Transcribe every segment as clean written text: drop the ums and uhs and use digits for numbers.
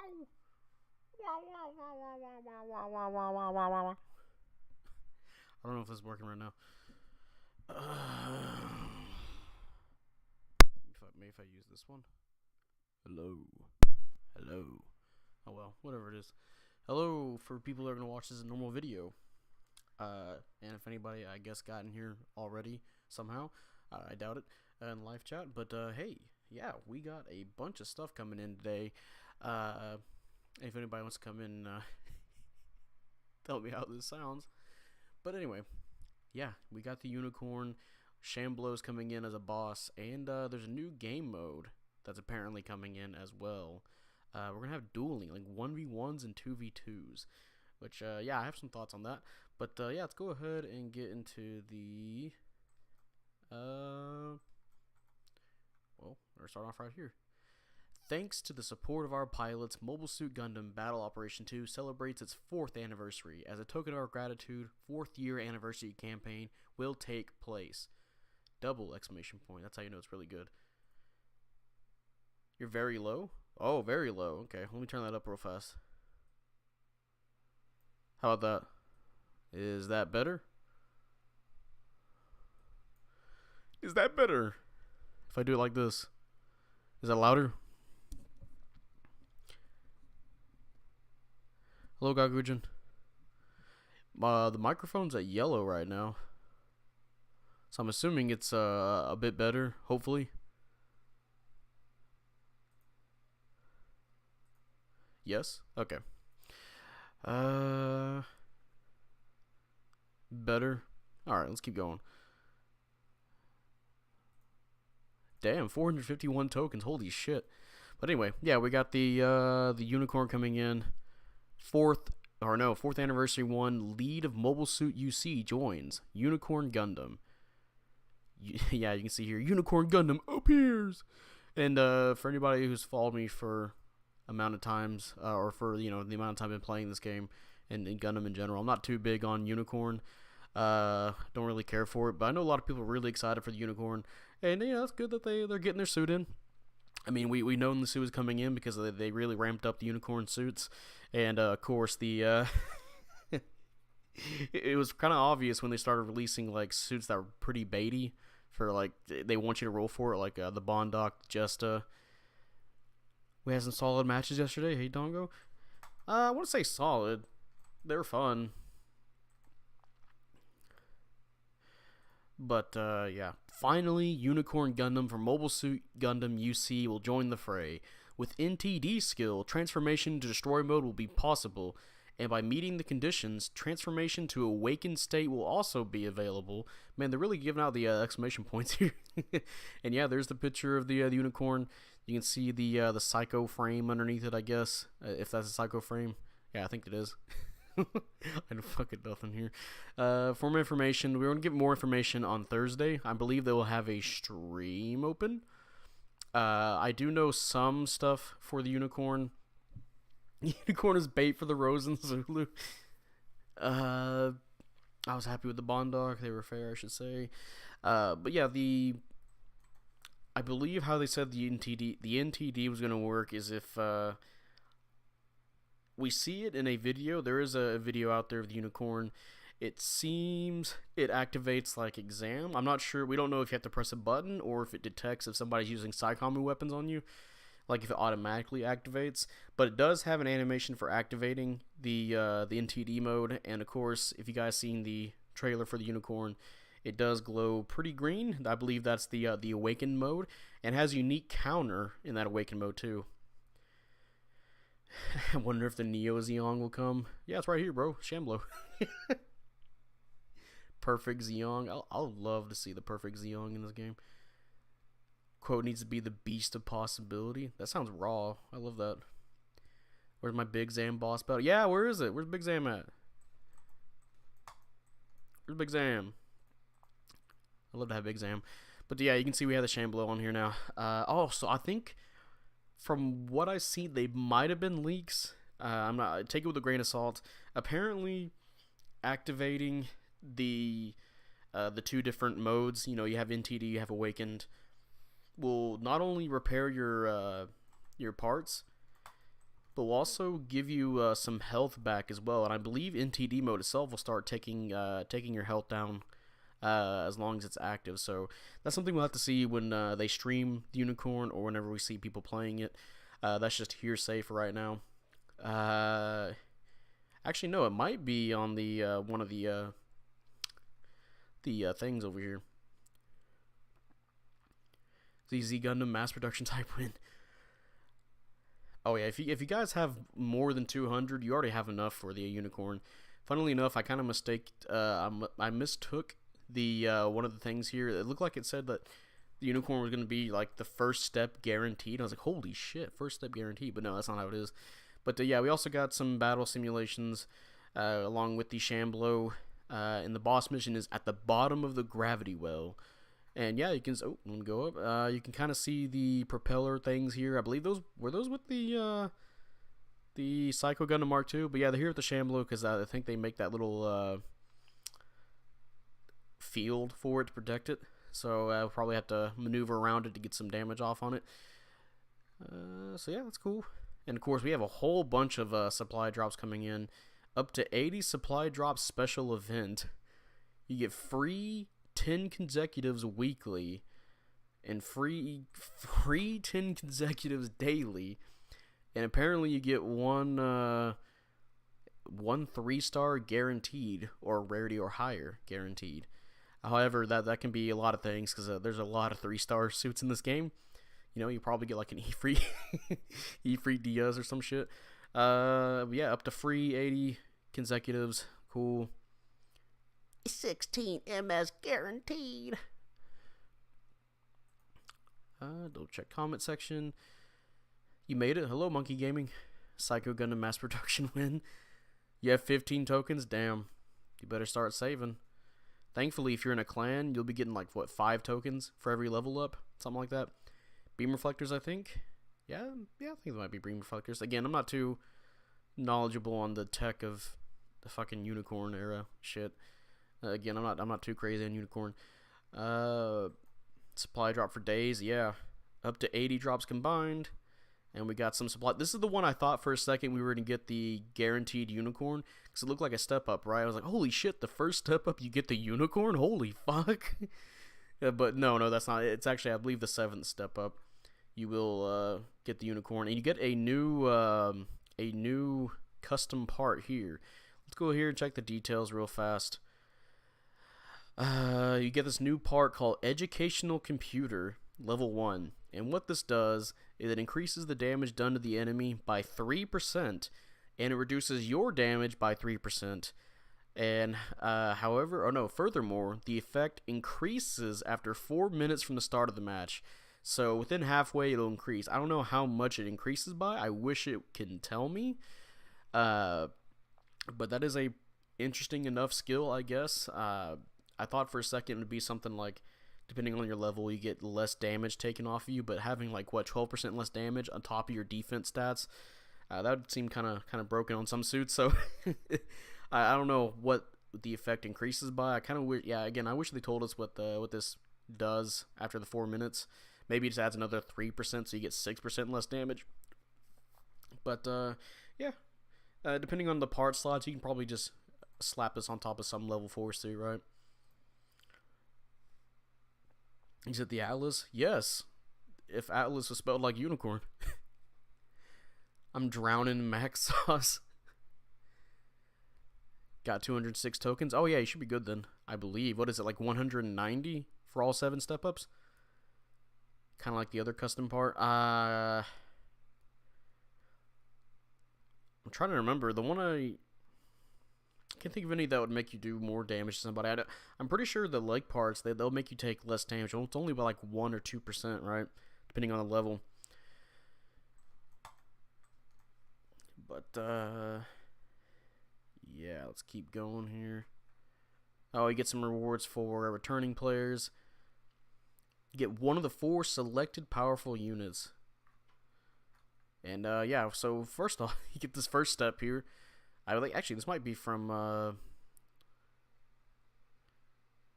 I don't know if this is working right now. Maybe if I use this one. Hello. Hello. Oh well, whatever it is. Hello for people that are gonna watch this as a normal video. And if anybody, I guess, got in here already somehow, I doubt it, in live chat. But hey, yeah, we got a bunch of stuff coming in today. If anybody wants to come in, tell me how this sounds. But anyway, yeah, we got the unicorn. Shamblo's coming in as a boss, and there's a new game mode that's apparently coming in as well. We're gonna have dueling, like 1v1s and 2v2s, which yeah, I have some thoughts on that. But yeah, let's go ahead and get into the well, we're start off right here. Thanks to the support of our pilots, Mobile Suit Gundam Battle Operation 2 celebrates its 4th anniversary. As a token of our gratitude, 4th year anniversary campaign will take place. Double exclamation point. That's how you know it's really good. You're very low? Oh, very low. Okay, let me turn that up real fast. How about that? Is that better? Is that better? If I do it like this, is that louder? Hello, Gagujin. The microphone's at yellow right now, so I'm assuming it's a bit better, hopefully. Yes? Okay. Better? Alright, let's keep going. Damn, 451 tokens, holy shit. But anyway, yeah, we got the unicorn coming in. 4th anniversary one, lead of Mobile Suit UC joins. Unicorn Gundam. Yeah, you can see here, Unicorn Gundam appears. And for anybody who's followed me for amount of times, or for, you know, the amount of time I've been playing this game and Gundam in general, I'm not too big on Unicorn. Don't really care for it, but I know a lot of people are really excited for the Unicorn, and you know, it's good that they're getting their suit in. I mean, we known the suit was coming in because they really ramped up the Unicorn suits, and of course the it was kind of obvious when they started releasing like suits that were pretty baity for, like, they want you to roll for it, like the Bondoc, Jesta. We had some solid matches yesterday. Hey, Dongo. I want to say solid. They were fun. But, yeah. Finally, Unicorn Gundam from Mobile Suit Gundam UC will join the fray. With NTD skill, transformation to destroy mode will be possible, and by meeting the conditions, transformation to awakened state will also be available. Man, they're really giving out the exclamation points here. And yeah, there's the picture of the unicorn. You can see the psycho frame underneath it, I guess, if that's a psycho frame. Yeah, I think it is. I know fucking nothing here. For more information, we're going to get more information on Thursday. I believe they will have a stream open. I do know some stuff for the unicorn. Unicorn is bait for the Rose and Zulu. I was happy with the Bondoc. They were fair, I should say. But yeah, I believe how they said the NTD was going to work is if we see it in a video. There is a video out there of the unicorn. It seems it activates like exam. I'm not sure. We don't know if you have to press a button or if it detects if somebody's using Psychomu weapons on you, like if it automatically activates. But it does have an animation for activating the NTD mode. And of course, if you guys seen the trailer for the unicorn, it does glow pretty green. I believe that's the awakened mode, and has a unique counter in that awakened mode too. I wonder if the Neo Zeong will come. Yeah, it's right here, bro. Shamblo. Perfect Zeong. I'll love to see the perfect Zeong in this game. Quote needs to be the beast of possibility. That sounds raw. I love that. Where's my Big Zam boss battle? Yeah, where is it? Where's Big Zam at? Where's Big Zam? I love to have Big Zam. But yeah, you can see we have the Shamblo on here now. Oh, so I think from what I see, they might have been leaks. I'm not, take it with a grain of salt. Apparently, activating the 2 different modes, you know, you have NTD, you have Awakened, will not only repair your parts, but will also give you some health back as well. And I believe NTD mode itself will start taking your health down as long as it's active. So that's something we'll have to see when they stream the Unicorn or whenever we see people playing it. That's just hearsay for right now. Actually, no, it might be on the one of the things over here. The Z Gundam mass production type win. Oh yeah, if you guys have more than 200, you already have enough for the Unicorn. Funnily enough, I kind of I mistook the one of the things here. It looked like it said that the Unicorn was going to be like the first step guaranteed. I was like, holy shit, first step guaranteed. But no, that's not how it is. But yeah, we also got some battle simulations along with the Shamblo. And the boss mission is at the bottom of the gravity well. And yeah, you can let me go up. You can kind of see the propeller things here. I believe those were with the Psycho Gundam Mark II. But yeah, they're here with the Shamblo because I think they make that little field for it to protect it. So we'll probably have to maneuver around it to get some damage off on it. So yeah, that's cool. And of course, we have a whole bunch of supply drops coming in. Up to 80 supply drops special event. You get free 10 consecutives weekly and free 10 consecutives daily. And apparently you get one 3-star guaranteed, or rarity or higher guaranteed. However, that can be a lot of things because there's a lot of 3-star suits in this game. You know, you probably get like an E-free E-free Diaz or some shit. Yeah, up to free 80 consecutives. Cool. 16 MS guaranteed. Don't check comment section. You made it. Hello, Monkey Gaming. Psycho Gundam mass production win. You have 15 tokens. Damn. You better start saving. Thankfully, if you're in a clan, you'll be getting like, what, 5 tokens for every level up? Something like that. Beam reflectors, I think. Yeah, I think there might be beam reflectors. Again, I'm not too knowledgeable on the tech of the fucking Unicorn era shit. Again, I'm not too crazy on Unicorn. Supply drop for days, yeah. Up to 80 drops combined. And we got some supply. This is the one I thought for a second we were going to get the guaranteed Unicorn. Because it looked like a step up, right? I was like, holy shit, the first step up you get the Unicorn? Holy fuck. Yeah, but no, that's not it. It's actually, I believe, the 7th step up. You will get the Unicorn. And you get a new custom part here. Let's go here and check the details real fast. You get this new part called Educational Computer Level 1. And what this does is it increases the damage done to the enemy by 3%, and it reduces your damage by 3%. And furthermore, the effect increases after 4 minutes from the start of the match. So within halfway, it'll increase. I don't know how much it increases by. I wish it can tell me. But that is a interesting enough skill, I guess. I thought for a second it would be something like, depending on your level, you get less damage taken off of you, but having like 12% less damage on top of your defense stats, that would seem kind of broken on some suits. So I don't know what the effect increases by. I kind of wish, again, I wish they told us what this does after the 4 minutes. Maybe it just adds another 3%, so you get 6% less damage. But depending on the part slots, you can probably just slap this on top of some level 4 suit, right? Is it the Atlas? Yes. If Atlas was spelled like unicorn. I'm drowning in max sauce. Got 206 tokens. Oh yeah, you should be good then, I believe. What is it, like 190 for all 7 step-ups? Kind of like the other custom part. I'm trying to remember. The one I can't think of any that would make you do more damage to somebody. I'm pretty sure the leg parts, they'll make you take less damage. It's only by like 1 or 2%, right? Depending on the level. But, yeah, let's keep going here. Oh, you get some rewards for returning players. You get one of the 4 selected powerful units. And, yeah, so first off, you get this first step here. Actually, this might be from,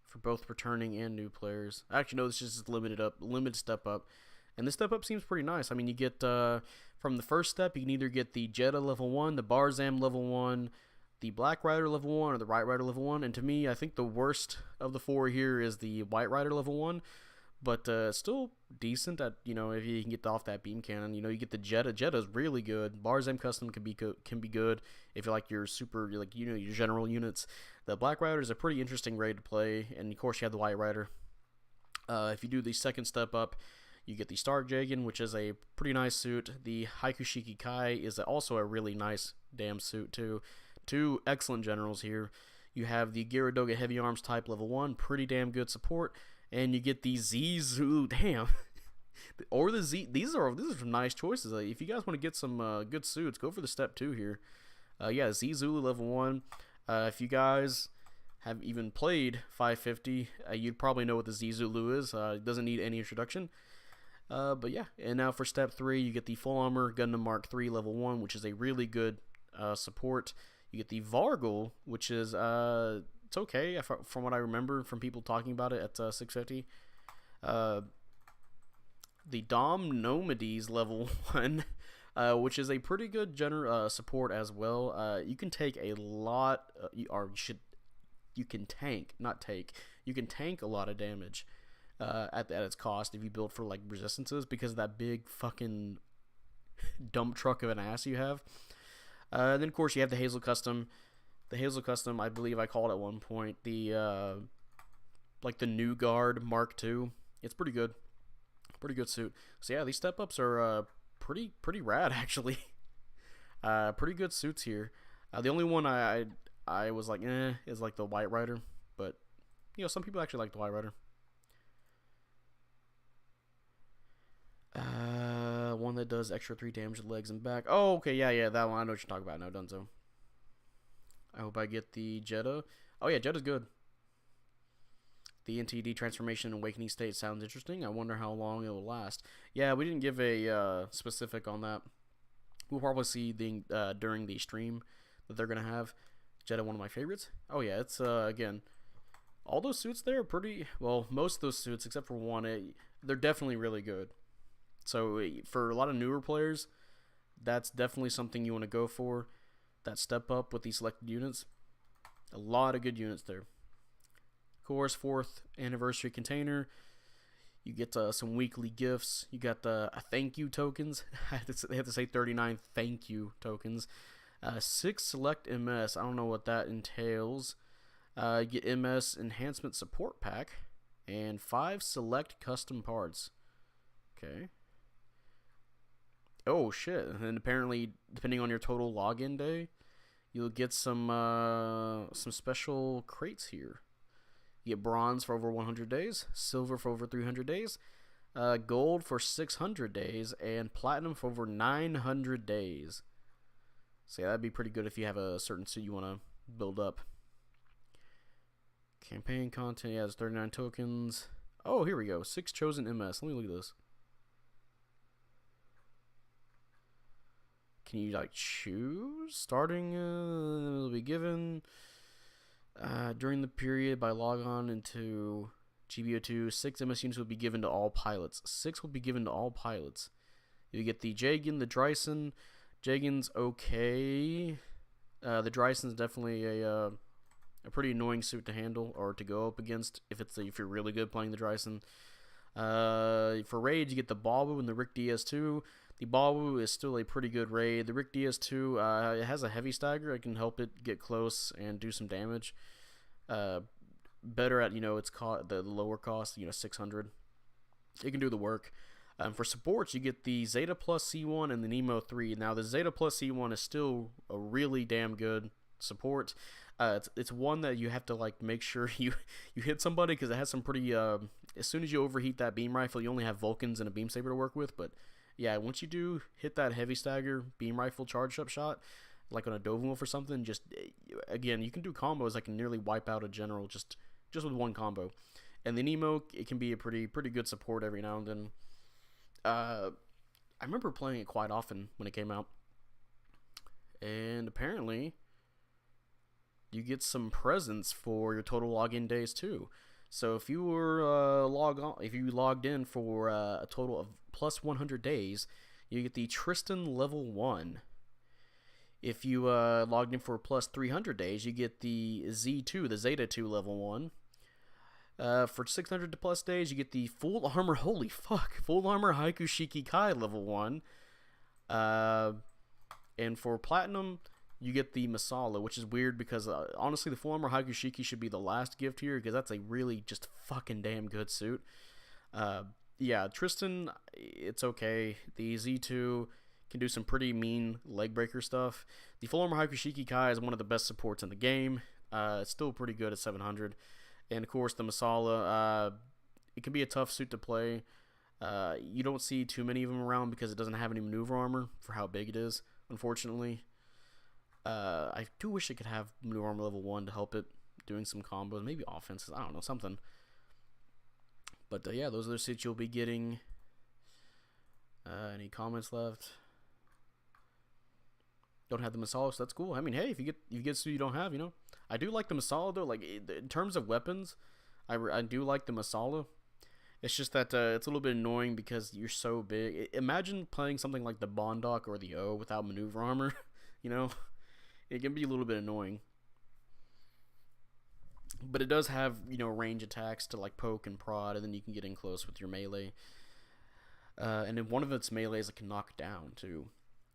for both returning and new players. Actually, no, this is just limited step up. And this step up seems pretty nice. I mean, you get from the first step, you can either get the Jeddah level 1, the Barzam level 1, the Black Rider level 1, or the White Rider level 1. And to me, I think the worst of the 4 here is the White Rider level 1. But still decent at, if you can get off that beam cannon. You get the Jeddah. Jeddah's really good. Barzam custom can be good if you like your super, your general units. The Black Rider is a pretty interesting raid to play, and of course you have the White Rider. If you do the second step up, you get the Stark Jagan, which is a pretty nice suit. The Haikushiki Kai is also a really nice damn suit too. Two excellent generals here. You have the Gyaradoga Heavy Arms type level 1, pretty damn good support. And you get the Zulu, damn, or the Z. These are some nice choices. If you guys want to get some good suits, go for the step 2 here. Yeah, Z Zulu level 1. If you guys have even played 550, you'd probably know what the Z Zulu is. It doesn't need any introduction. But yeah, and now for step 3, you get the Full Armor Gundam Mark III level 1, which is a really good support. You get the Vargal, which is it's okay from what I remember from people talking about it at 650. The Dom Nomades level 1, which is a pretty good support as well. You can take a lot, you can tank, not take. You can tank a lot of damage at its cost if you build for like resistances because of that big fucking dump truck of an ass you have. Then of course you have the Hazel Custom. The Hazel Custom, I believe I called at one point the like the New Guard Mark II. It's pretty good suit. So yeah, these step ups are pretty rad actually. Pretty good suits here. The only one I was like is like the White Rider, but some people actually like the White Rider. One that does extra 3 damage to legs and back. Oh, okay, yeah, that one. I know what you're talking about now, Dunzo. I hope I get the Jeddah. Oh yeah, Jeddah's good. The NTD transformation and awakening state sounds interesting. I wonder how long it will last. Yeah, we didn't give a specific on that. We'll probably see during the stream that they're gonna have. Jeddah, one of my favorites. Oh yeah, it's again, all those suits there are pretty well. Most of those suits, except for one, they're definitely really good. So for a lot of newer players, that's definitely something you want to go for. That step up with these selected units. A lot of good units there. Of course, 4th anniversary container. You get some weekly gifts. You got the thank you tokens. They have to say 39 thank you tokens. 6 select MS. I don't know what that entails. You get MS enhancement support pack. And 5 select custom parts. Okay. Oh shit! And then apparently, depending on your total login day, you'll get some special crates here. You get bronze for over 100 days, silver for over 300 days, gold for 600 days, and platinum for over 900 days. So yeah, that'd be pretty good if you have a certain suit you want to build up. Campaign content, yeah, there's 39 tokens. Oh, here we go. 6 chosen MS. Let me look at this. Can you choose? Starting will be given during the period by log on into GBO2. 6 MS units will be given to all pilots. 6 will be given to all pilots. You get the Jagan, the Dryson. Jagan's okay. The Dryson's definitely a pretty annoying suit to handle or to go up against if you're really good playing the Dryson. For raids, you get the Babu and the Rick DS2. The Babu is still a pretty good raid. The Rick DS2 it has a heavy stagger. It can help it get close and do some damage. Better at its the lower cost, 600. It can do the work. For supports, you get the Zeta Plus C1 and the Nemo 3. Now the Zeta Plus C1 is still a really damn good support. It's one that you have to make sure you hit somebody because it has some pretty. As soon as you overheat that beam rifle, you only have Vulcans and a beam saber to work with, but. Yeah, once you do hit that heavy stagger beam rifle charged up shot, like on a Dovin Wolf or something, just again you can do combos that can nearly wipe out a general just with one combo. And the Nemo, it can be a pretty good support every now and then. I remember playing it quite often when it came out, and apparently you get some presents for your total login days too. So if you were if you logged in for a total of plus 100 days, you get the Tristan level 1. If you logged in for plus 300 days, you get the Z2, the Zeta 2 level 1. For 600 plus days, you get the full armor. Holy fuck! Full armor Haikushiki Kai level 1. And for platinum, you get the Masala, which is weird because honestly, the full armor Haikushiki should be the last gift here because that's a really just fucking damn good suit. Yeah, Tristan, it's okay. The Z2 can do some pretty mean leg breaker stuff. The full armor Haikushiki Kai is one of the best supports in the game. It's still pretty good at 700. And of course, the Masala, it can be a tough suit to play. You don't see too many of them around because it doesn't have any maneuver armor for how big it is, unfortunately. I do wish it could have maneuver armor level 1 to help it doing some combos, maybe offenses, I don't know, something. But yeah, those are the suits you'll be getting. Any comments left? Don't have the Masala, so that's cool. I mean, hey, if you get suit you don't have, you know. I do like the Masala though. Like in terms of weapons, I do like the Masala. It's just that it's a little bit annoying because you're so big. Imagine playing something like the Bondoc or the O without maneuver armor. You know, it can be a little bit annoying. But it does have, you know, range attacks to like poke and prod, and then you can get in close with your melee. And then one of its melees it can knock down too.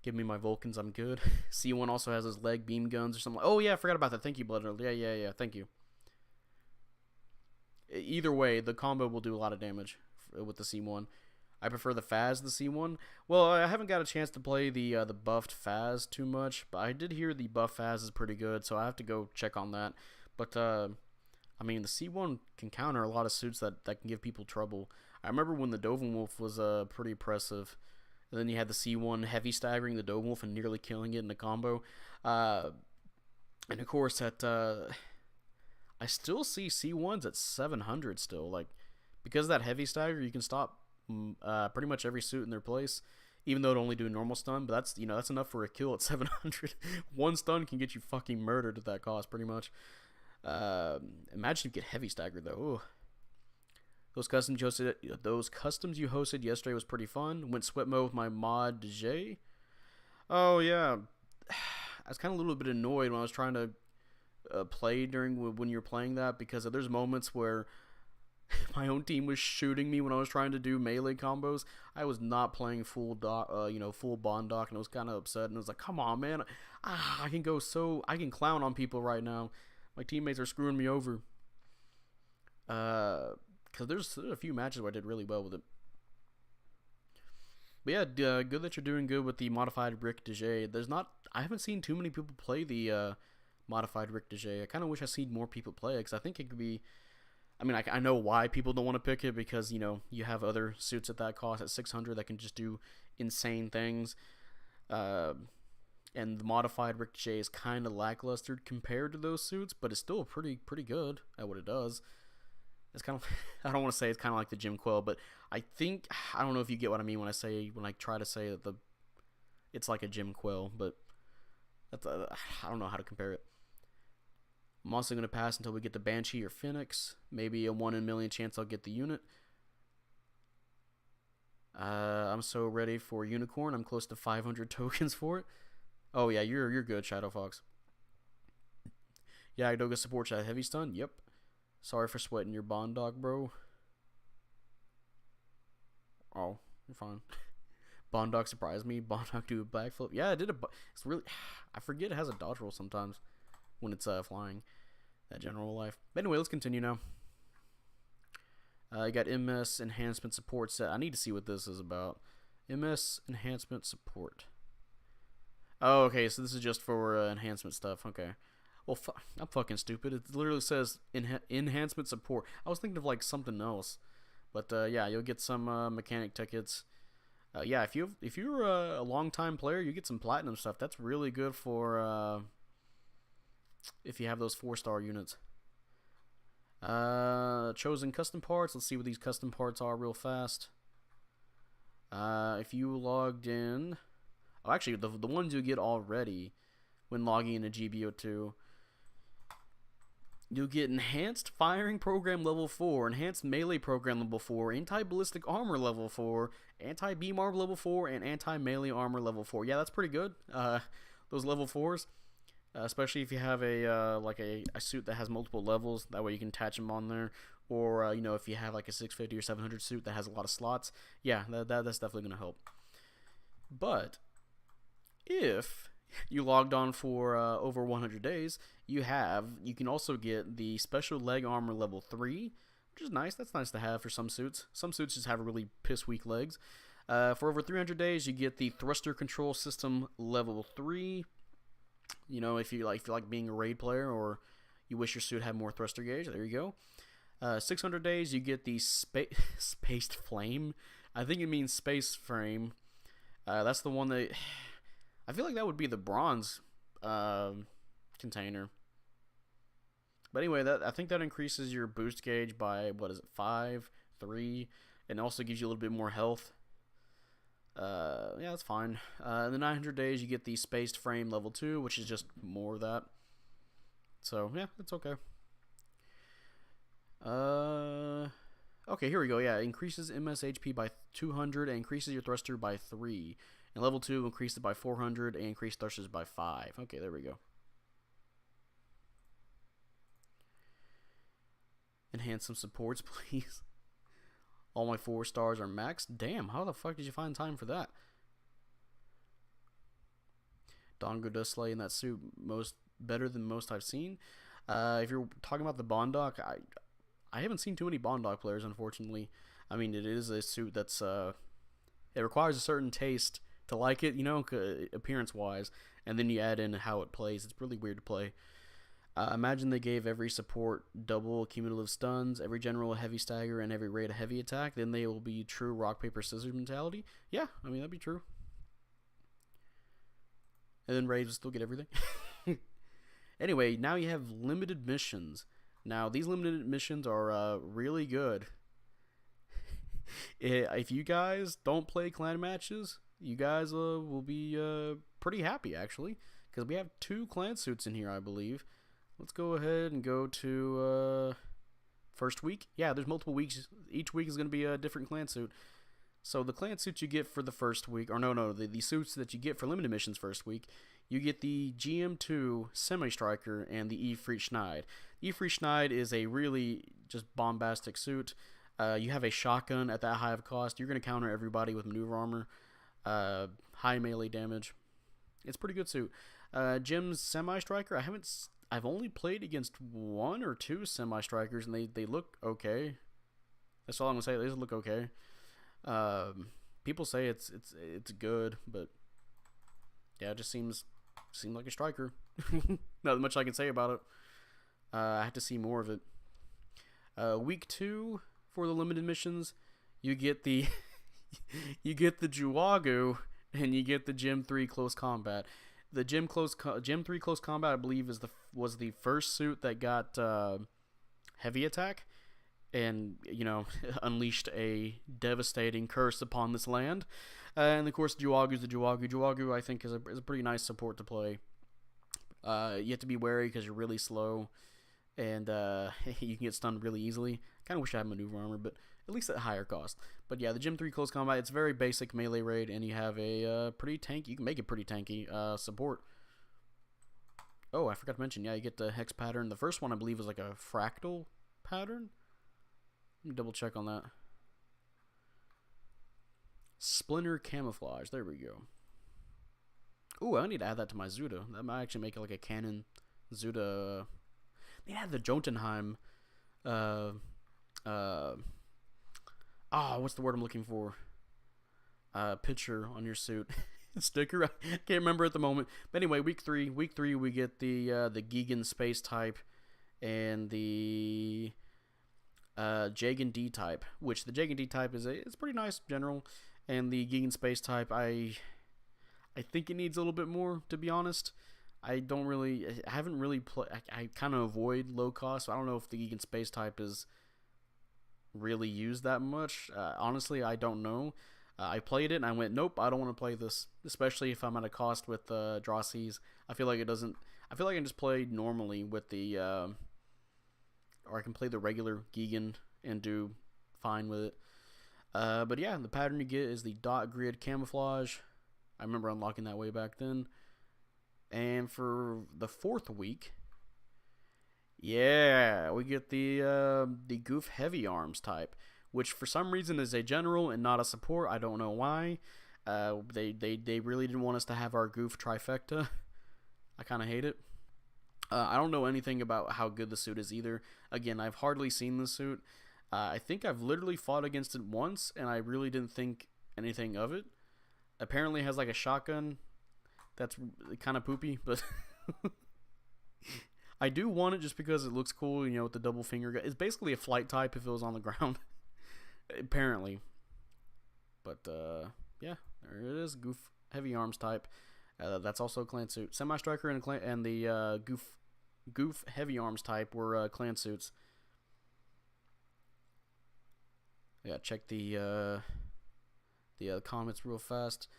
Give me my Vulcans, I'm good. C1 also has his leg beam guns or something. Oh yeah, I forgot about that. Thank you, Blood. Yeah. Thank you. Either way, the combo will do a lot of damage with the C1. I prefer the Phaz the C1. Well, I haven't got a chance to play the buffed Phaz too much, but I did hear the buff Phaz is pretty good, so I have to go check on that. But I mean, the C1 can counter a lot of suits that can give people trouble. I remember when the Dovin Wolf was pretty impressive. And then you had the C1 heavy staggering the Dovin Wolf and nearly killing it in a combo. And of course, I still see C1s at 700 still. Like, because of that heavy stagger, you can stop pretty much every suit in their place, even though it only do normal stun. But that's, you know, that's enough for a kill at 700. One stun can get you fucking murdered at that cost, pretty much. Imagine if you get heavy staggered though. Ooh. Those customs you hosted yesterday was pretty fun. Went sweat mode with my mod J. Oh yeah, I was kind of a little bit annoyed when I was trying to play during when you're playing that because there's moments where my own team was shooting me when I was trying to do melee combos. I was not playing full full Bondoc, and I was kind of upset. And I was like, "Come on, man! I can clown on people right now. My teammates are screwing me over." Because there's a few matches where I did really well with it. But yeah, good that you're doing good with the modified Rick Dejay. I haven't seen too many people play the modified Rick Dejay. I kind of wish I seen more people play it because I think it could be. I mean, I know why people don't want to pick it because, you know, you have other suits at that cost at 600 that can just do insane things. And the modified Rick Dejay is kind of lackluster compared to those suits, but it's still pretty good at what it does. It's kind of, I don't want to say it's kind of like the Jim Quell, but I don't know if you get what I mean when I try to say that it's like a Jim Quell, but I don't know how to compare it. I'm also going to pass until we get the Banshee or Phoenix. Maybe a 1 in a million chance I'll get the unit. I'm so ready for Unicorn. I'm close to 500 tokens for it. Oh yeah, you're good, Shadow Fox. Yeah, Idoga supports that heavy stun. Yep. Sorry for sweating your Bondoc, bro. Oh, you're fine. Bondoc surprised me. Bondoc do a backflip. Yeah, it did it's really. I forget it has a dodge roll sometimes when it's flying. That general life. But anyway, let's continue now. You got MS enhancement support set. I need to see what this is about. MS enhancement support. Oh, okay. So this is just for enhancement stuff. Okay. Well, I'm fucking stupid. It literally says enhancement support. I was thinking of like something else, but yeah, you'll get some mechanic tickets. Yeah, if you're a long time player, you get some platinum stuff. That's really good for if you have those 4-star units. Chosen custom parts. Let's see what these custom parts are real fast. If you logged in, oh, actually, the ones you get already when logging into GBO2. You'll get Enhanced Firing Program Level 4, Enhanced Melee Program Level 4, Anti-Ballistic Armor Level 4, Anti-Beam Armor Level 4, and Anti-Melee Armor Level 4. Yeah, that's pretty good. Those level 4s. Especially if you have a suit that has multiple levels. That way you can attach them on there. Or, if you have like a 650 or 700 suit that has a lot of slots. Yeah, that's definitely going to help. But if you logged on for over 100 days, you can also get the Special Leg Armor Level 3, which is nice. That's nice to have for some suits. Some suits just have really piss-weak legs. For over 300 days, you get the Thruster Control System Level 3. If you like being a raid player, or you wish your suit had more thruster gauge, there you go. 600 days, you get the Spaced Flame. I think it means Space Frame. That's the one that I feel like that would be the bronze container. But anyway, I think that increases your boost gauge by 5, 3, and also gives you a little bit more health. Yeah, that's fine. In the 900 days, you get the Spaced Frame Level 2, which is just more of that. So, yeah, it's okay. Okay, here we go. Yeah, it increases MS HP by 200 and increases your thruster by 3. And level 2 increased it by 400 and increased thrusters by 5. Okay, there we go. Enhance some supports, please. All my 4 stars are maxed. Damn, how the fuck did you find time for that? Dongo does slay in that suit better than most I've seen. If you're talking about the Bondoc, I haven't seen too many Bondoc players, unfortunately. I mean, it is a suit that's it requires a certain taste to like it, appearance-wise, and then you add in how it plays. It's really weird to play. Imagine they gave every support double cumulative stuns, every general a heavy stagger, and every raid a heavy attack. Then they will be true rock, paper, scissors mentality. Yeah, I mean, that'd be true. And then raids will still get everything. Anyway, now you have limited missions. Now, these limited missions are really good. If you guys don't play clan matches, you guys will be pretty happy, actually. Because we have 2 clan suits in here, I believe. Let's go ahead and go to first week. Yeah, there's multiple weeks. Each week is going to be a different clan suit. So the clan suits you get for the first week, or the suits that you get for limited missions first week, you get the GM2 Semi-Striker and the Ifrit Schneid. Ifrit Schneid is a really just bombastic suit. You have a shotgun at that high of cost. You're going to counter everybody with maneuver armor, high melee damage. It's a pretty good suit. Jim's Semi-Striker, I've only played against 1 or 2 Semi-Strikers, and they look okay. That's all I'm gonna say. They just look okay. People say it's good, but yeah, it just seems like a striker. Not much I can say about it. I have to see more of it. Week 2 for the limited missions, you get the Juagu, and you get the Gym 3 Close Combat. The Gym 3 Close Combat, I believe, was the first suit that got heavy attack, and unleashed a devastating curse upon this land. And of course, Juagu's the Juagu. Juagu, I think, is a pretty nice support to play. You have to be wary because you're really slow, and you can get stunned really easily. Kind of wish I had maneuver armor, but at least at higher cost. But yeah, the Gym 3 Close Combat, it's very basic melee raid, and you have a pretty tanky, you can make it pretty tanky, support. Oh, I forgot to mention, yeah, you get the hex pattern. The first one, I believe, was like a fractal pattern. Let me double check on that. Splinter Camouflage, there we go. Ooh, I need to add that to my Zuda. That might actually make it like a canon Zuda. They had the Jotunheim, what's the word I'm looking for? Picture on your suit. Sticker. I can't remember at the moment. But anyway, week 3 we get the Gigan Space type and the Jagan D type, which the Jagan D type it's pretty nice general, and the Gigan Space type I think it needs a little bit more, to be honest. I haven't really played. I kind of avoid low cost, so I don't know if the Gigan Space type is really used that much. Honestly, I don't know. I played it and I went, nope, I don't want to play this, especially if I'm at a cost with Drossies. I feel like I can just play normally with the or I can play the regular Gigan and do fine with it. But yeah, the pattern you get is the dot grid camouflage. I remember unlocking that way back then. And for the 4th week, yeah, we get the Goof Heavy Arms type, which for some reason is a general and not a support. I don't know why. They really didn't want us to have our Goof trifecta. I kind of hate it. I don't know anything about how good the suit is either. Again, I've hardly seen the suit. I think I've literally fought against it once, and I really didn't think anything of it. Apparently, it has like a shotgun. That's kind of poopy, but I do want it just because it looks cool, with the double finger gun. It's basically a flight type if it was on the ground, apparently. But, yeah, there it is, Goof Heavy Arms type. That's also a clan suit. Semi-Striker and the Goof Heavy Arms type were clan suits. Yeah, check the comments real fast.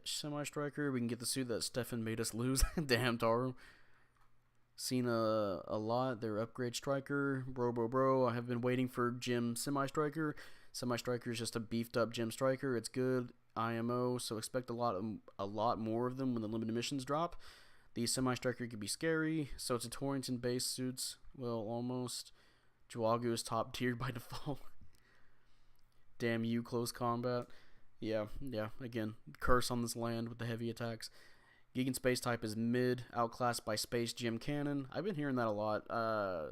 Semi-Striker, we can get the suit that Stefan made us lose. Damn, Taru. Seen a lot. Their upgrade striker. Bro. I have been waiting for Gym Semi-Striker. Semi-Striker is just a beefed up Gym Striker. It's good. IMO, so expect a lot more of them when the limited missions drop. The Semi-Striker could be scary. So it's a Torrington base suits. Well, almost. Juagu is top tiered by default. Damn you, close combat. Yeah, again, curse on this land with the heavy attacks. Gigan Space type is mid, outclassed by Space Gym Cannon. I've been hearing that a lot.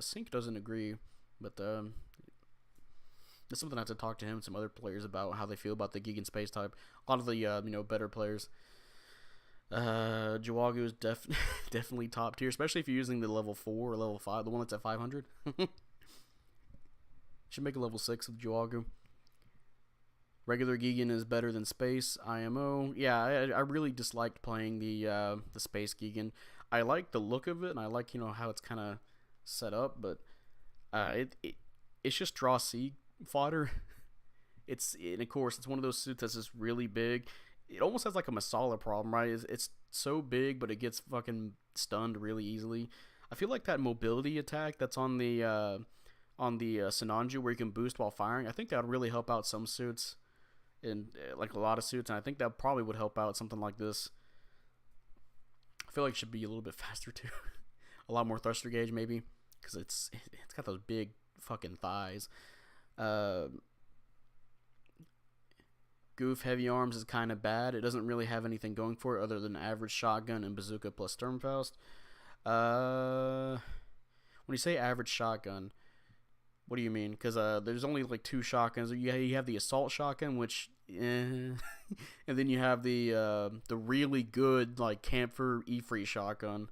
Sync doesn't agree, but that's something I have to talk to him and some other players about how they feel about the Gigan Space type. A lot of the better players. Juagu is definitely top tier, especially if you're using the level 4 or level 5, the one that's at 500. Should make a level 6 with Juagu. Regular Gigan is better than Space IMO. Yeah, I really disliked playing the Space Gigan. I like the look of it, and I like how it's kind of set up, but it's just draw C fodder. And of course it's one of those suits that's just really big. It almost has like a Masala problem, right? It's so big, but it gets fucking stunned really easily. I feel like that mobility attack that's on the Sinanju where you can boost while firing, I think that would really help out some suits. In like a lot of suits, and I think that probably would help out something like this. I feel like it should be a little bit faster too. A lot more thruster gauge maybe, because it's got those big fucking thighs. Goof Heavy Arms is kind of bad. It doesn't really have anything going for it other than average shotgun and bazooka plus Sturmfaust. When you say average shotgun, what do you mean? Because there's only like 2 shotguns. You have the assault shotgun, which, and then you have the really good like Camphor E-Free shotgun.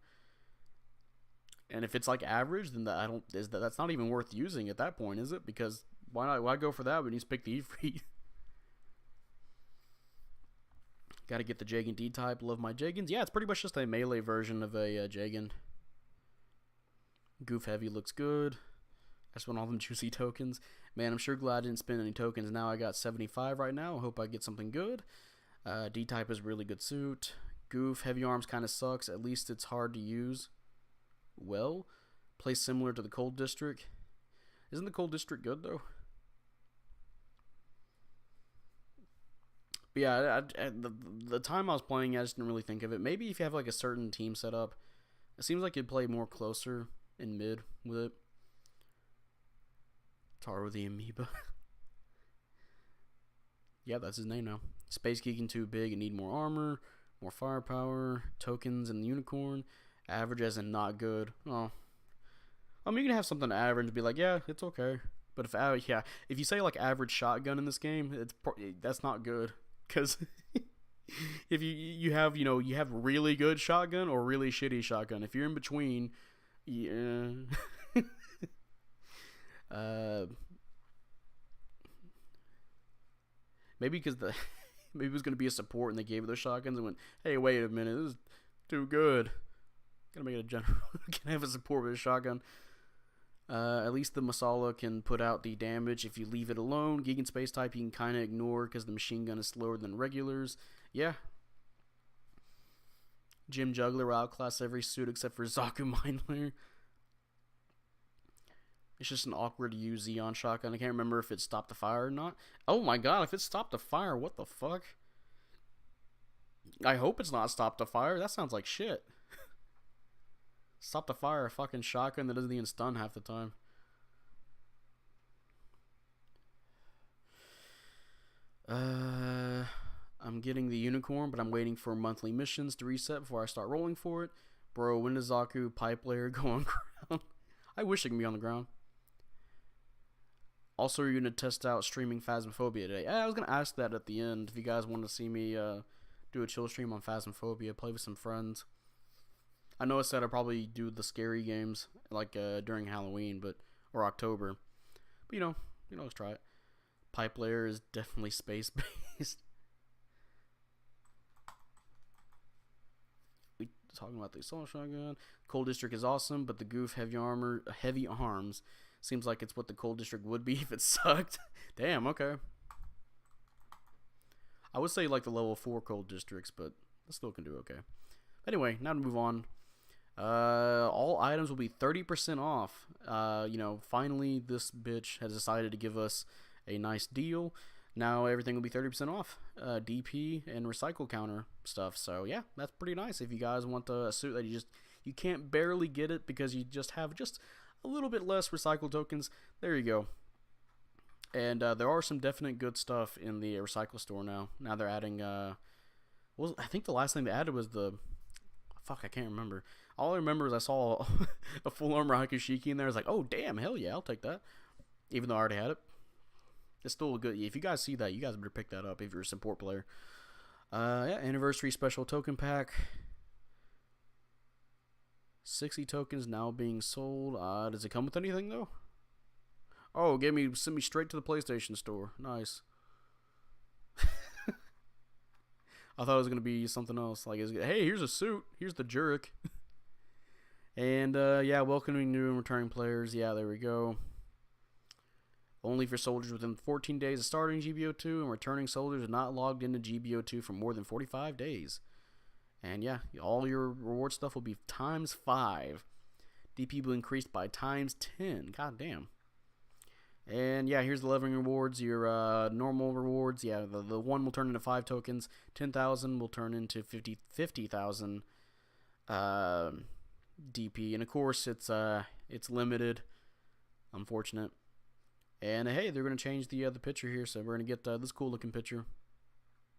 And if it's like average, then that's not even worth using at that point, is it? Because why go for that when you just pick the E-Free? Got to get the Jagan D type. Love my Jagans. Yeah, it's pretty much just a melee version of a Jagan. Goof Heavy looks good. I just want all them juicy tokens. Man, I'm sure glad I didn't spend any tokens. Now I got 75 right now. I hope I get something good. D-Type is really good suit. Goof, Heavy Arms kind of sucks. At least it's hard to use. Well, plays similar to the Cold District. Isn't the Cold District good, though? But yeah, the time I was playing, I just didn't really think of it. Maybe if you have like a certain team set up, it seems like you'd play more closer in mid with it. Taro the Amoeba. Yeah, that's his name now. Space Geeking too big and need more armor, more firepower, tokens and the unicorn. Average as in not good. Oh. I mean, you can have something average and be like, yeah, it's okay. But if you say like average shotgun in this game, that's not good. Because if you have really good shotgun or really shitty shotgun. If you're in between, yeah. Maybe because maybe it was going to be a support and they gave it those shotguns and went, hey, wait a minute, this is too good. Gotta make it a general. Can have a support with a shotgun. At least the Masala can put out the damage if you leave it alone. Gigan Space type you can kind of ignore because the machine gun is slower than regulars. Yeah. Jim Juggler will outclass every suit except for Zaku Mindlayer. It's just an awkward to use Xeon shotgun. I can't remember if it stopped the fire or not. Oh my god, if it stopped the fire, what the fuck? I hope it's not stopped the fire. That sounds like shit. Stop the fire, a fucking shotgun that doesn't even stun half the time. I'm getting the unicorn, but I'm waiting for monthly missions to reset before I start rolling for it. Bro, when does Zaku pipe layer go on ground? I wish it can be on the ground. Also, you're going to test out streaming Phasmophobia today. I was going to ask that at the end. If you guys want to see me do a chill stream on Phasmophobia, play with some friends. I know I said I'd probably do the scary games like during Halloween, or October. But you know, let's try it. Pipe layer is definitely space-based. We talking about the assault shotgun. Cold District is awesome, but the goof heavy arms seems like it's what the Cold District would be if it sucked. Damn, okay. I would say like the level 4 Cold Districts, but I still can do okay. Anyway, now to move on. All items will be 30% off. Finally this bitch has decided to give us a nice deal. Now everything will be 30% off. DP and recycle counter stuff. So yeah, that's pretty nice. If you guys want a suit that you can't barely get it because you just have a little bit less recycle tokens, there you go. And there are some definite good stuff in the recycle store now. Now they're adding I think the last thing they added was I can't remember. All I remember is I saw a full armor Hakushiki in there. I was like, oh damn, hell yeah, I'll take that. Even though I already had it. It's still good. If you guys see that, you guys better pick that up if you're a support player. Yeah, anniversary special token pack. 60 tokens now being sold. Does it come with anything though? Oh, sent me straight to the PlayStation Store. Nice. I thought it was gonna be something else. Like, hey, here's a suit. Here's the Jurek. And yeah, welcoming new and returning players. Yeah, there we go. Only for soldiers within 14 days of starting GBO2, and returning soldiers are not logged into GBO2 for more than 45 days. And yeah, all your reward stuff will be times 5. DP will increase by times 10. God damn. And yeah, here's the leveling rewards. Your normal rewards, yeah, the 1 will turn into 5 tokens. 10,000 will turn into 50,000 DP. And of course, it's limited. Unfortunate. And hey, they're going to change the picture here, so we're going to get this cool looking picture.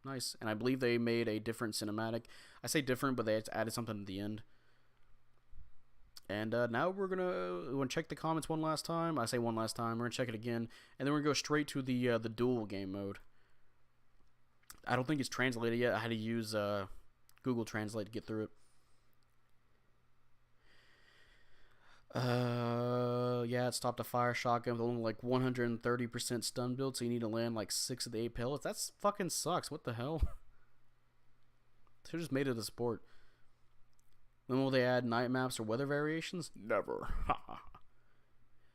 Nice. And I believe they made a different cinematic. I say different, but they added something at the end. And now we're going to check the comments one last time. I say one last time. We're going to check it again. And then we're going to go straight to the duel game mode. I don't think it's translated yet. I had to use Google Translate to get through it. Yeah, it stopped a fire shotgun with only like 130% stun build, so you need to land like 6 of the 8 pellets. That fucking sucks. What the hell? They just made it a sport. When will they add night maps or weather variations? Never.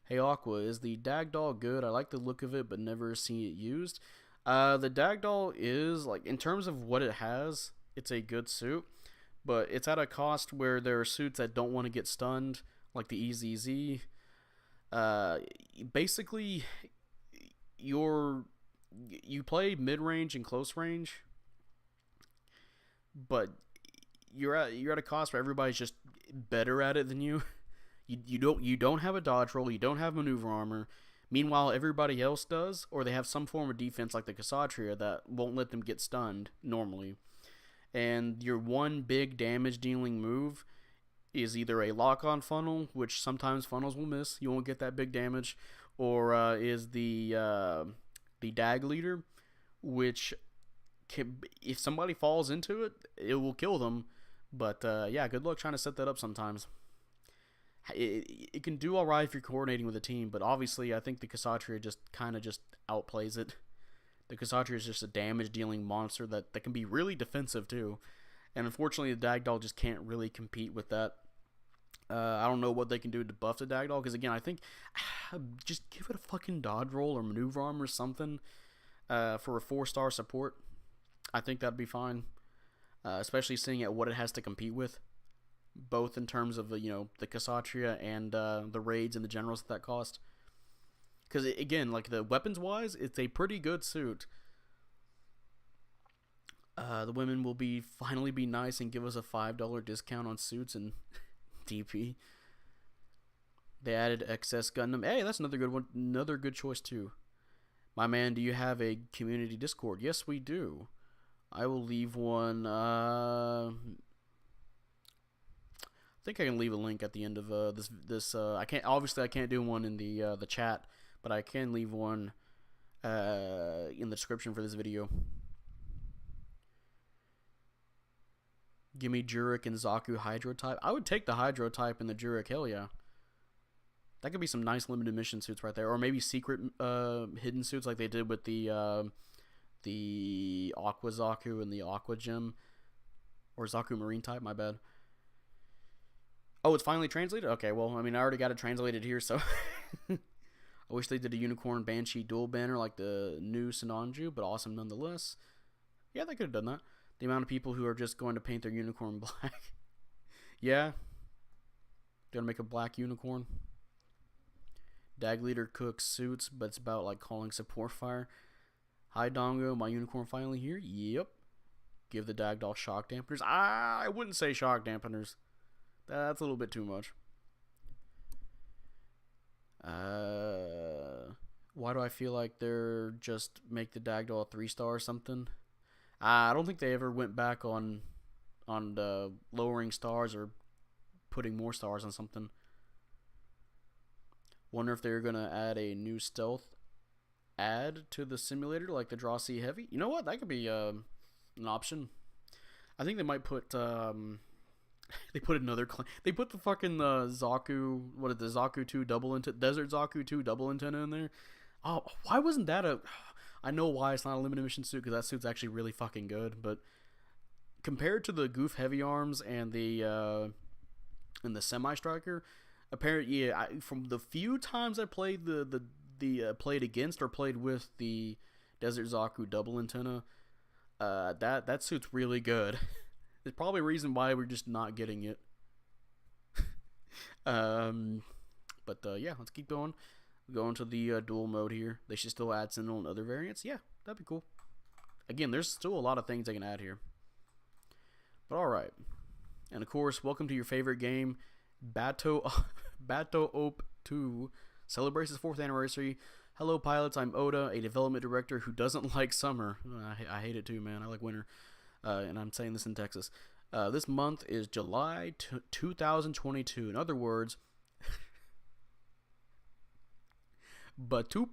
Hey Aqua, is the Dagdoll good? I like the look of it, but never seen it used. The Dagdoll is, like, in terms of what it has, it's a good suit, but it's at a cost where there are suits that don't want to get stunned, like the EZZ. Basically, you play mid-range and close range, but you're at a cost where everybody's just better at it than you. You don't have a dodge roll, you don't have maneuver armor. Meanwhile, everybody else does, or they have some form of defense like the Kshatriya that won't let them get stunned normally. And your one big damage dealing move is either a lock-on funnel, which sometimes funnels will miss, you won't get that big damage, or is the dag leader, which if somebody falls into it, it will kill them. But yeah, good luck trying to set that up sometimes. It can do alright if you're coordinating with a team, but obviously I think the Kshatriya just kind of outplays it. The Kshatriya is just a damage dealing monster that can be really defensive too. And unfortunately, the Dagdoll just can't really compete with that. I don't know what they can do to buff the Dagdoll, because again, I think just give it a fucking dodge roll or maneuver arm or something for a 4-star support. I think that'd be fine. especially seeing at what it has to compete with, both in terms of the Kshatriya and the raids and the generals that cost. Because again, like the weapons wise, it's a pretty good suit. The women will finally be nice and give us a $5 discount on suits and DP. They added excess Gundam. Hey, that's another good one. Another good choice too. My man, do you have a community Discord? Yes, we do. I will leave one. I think I can leave a link at the end of this. I can't do one in the chat, but I can leave one in the description for this video. Give me Jurek and Zaku Hydro type. I would take the Hydro type and the Jurek. Hell yeah. That could be some nice limited mission suits right there, or maybe secret hidden suits like they did with the Aqua Zaku and the Aqua Gem, or Zaku Marine type. My bad. Oh, it's finally translated? Okay, well, I mean, I already got it translated here, so... I wish they did a Unicorn Banshee dual banner like the new Sinanju, but awesome nonetheless. Yeah, they could have done that. The amount of people who are just going to paint their unicorn black. Yeah. Gonna make a black unicorn. Dag Leader cooks suits, but it's about like calling support fire. Hi Dongo, my unicorn finally here? Yep. Give the Dag Doll shock dampeners. I wouldn't say shock dampeners. That's a little bit too much. Why do I feel like they're just make the Dag Doll a 3-star or something? I don't think they ever went back on lowering stars or putting more stars on something. Wonder if they're gonna add a new stealth add to the simulator, like the Draw C Heavy. You know what? That could be an option. I think they might put they put another they put the fucking Zaku, what is the Zaku 2 double antenna, Desert Zaku 2 double antenna in there. Oh, why wasn't that a? I know why it's not a limited mission suit, because that suit's actually really fucking good. But compared to the Goof Heavy Arms and the Semi Striker, apparently, yeah, from the few times I played played against or played with the Desert Zaku double antenna, that suit's really good. There's probably a reason why we're just not getting it. Yeah, let's keep going. Go into the dual mode here. They should still add Sentinel and other variants. Yeah, that'd be cool. Again, there's still a lot of things they can add here. But alright. And of course, welcome to your favorite game. Bato Op 2 celebrates its 4th anniversary. Hello pilots, I'm Oda, a development director who doesn't like summer. I hate it too, man. I like winter. And I'm saying this in Texas. This month is July 2022. In other words... Batu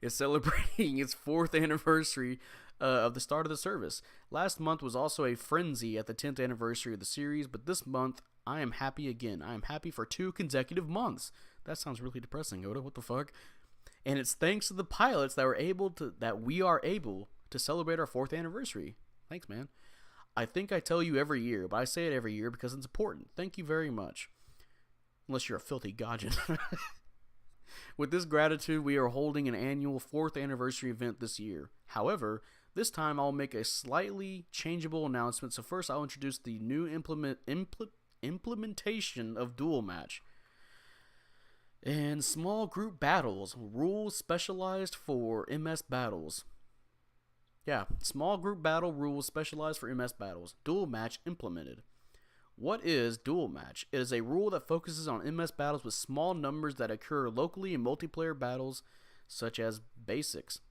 is celebrating its 4th anniversary of the start of the service. Last month was also a frenzy at the 10th anniversary of the series, but this month I am happy again. I am happy for 2 consecutive months. That sounds really depressing, Oda. What the fuck? And it's thanks to the pilots that we are able to celebrate our 4th anniversary. Thanks, man. I think I tell you every year, but I say it every year because it's important. Thank you very much. Unless you're a filthy gaijin. With this gratitude, we are holding an annual 4th anniversary event this year. However, this time I'll make a slightly changeable announcement. So first, I'll introduce the new implementation of Duel Match. And small group battles, rules specialized for MS battles. Yeah, small group battle rules specialized for MS battles. Duel Match implemented. What is Duel Match? It is a rule that focuses on MS battles with small numbers that occur locally in multiplayer battles, such as basics.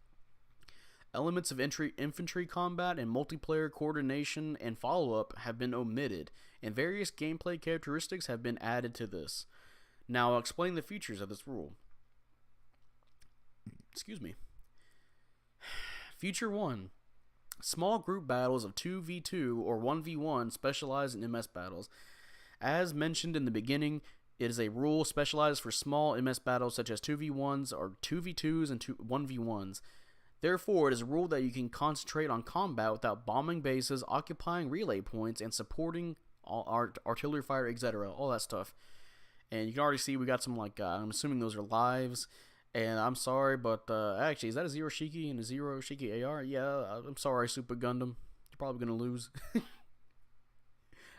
Elements of infantry combat and multiplayer coordination and follow-up have been omitted, and various gameplay characteristics have been added to this. Now I'll explain the features of this rule. Excuse me. Feature 1. Small group battles of 2v2 or 1v1 specialized in MS battles. As mentioned in the beginning, it is a rule specialized for small MS battles such as 2v1s or 2v2s and 1v1s. Therefore, it is a rule that you can concentrate on combat without bombing bases, occupying relay points, and supporting artillery fire, etc. All that stuff. And you can already see we got some, I'm assuming those are lives. And I'm sorry, but actually, is that a Zero Shiki and a Zero Shiki AR? Yeah, I'm sorry, Super Gundam. You're probably going to lose.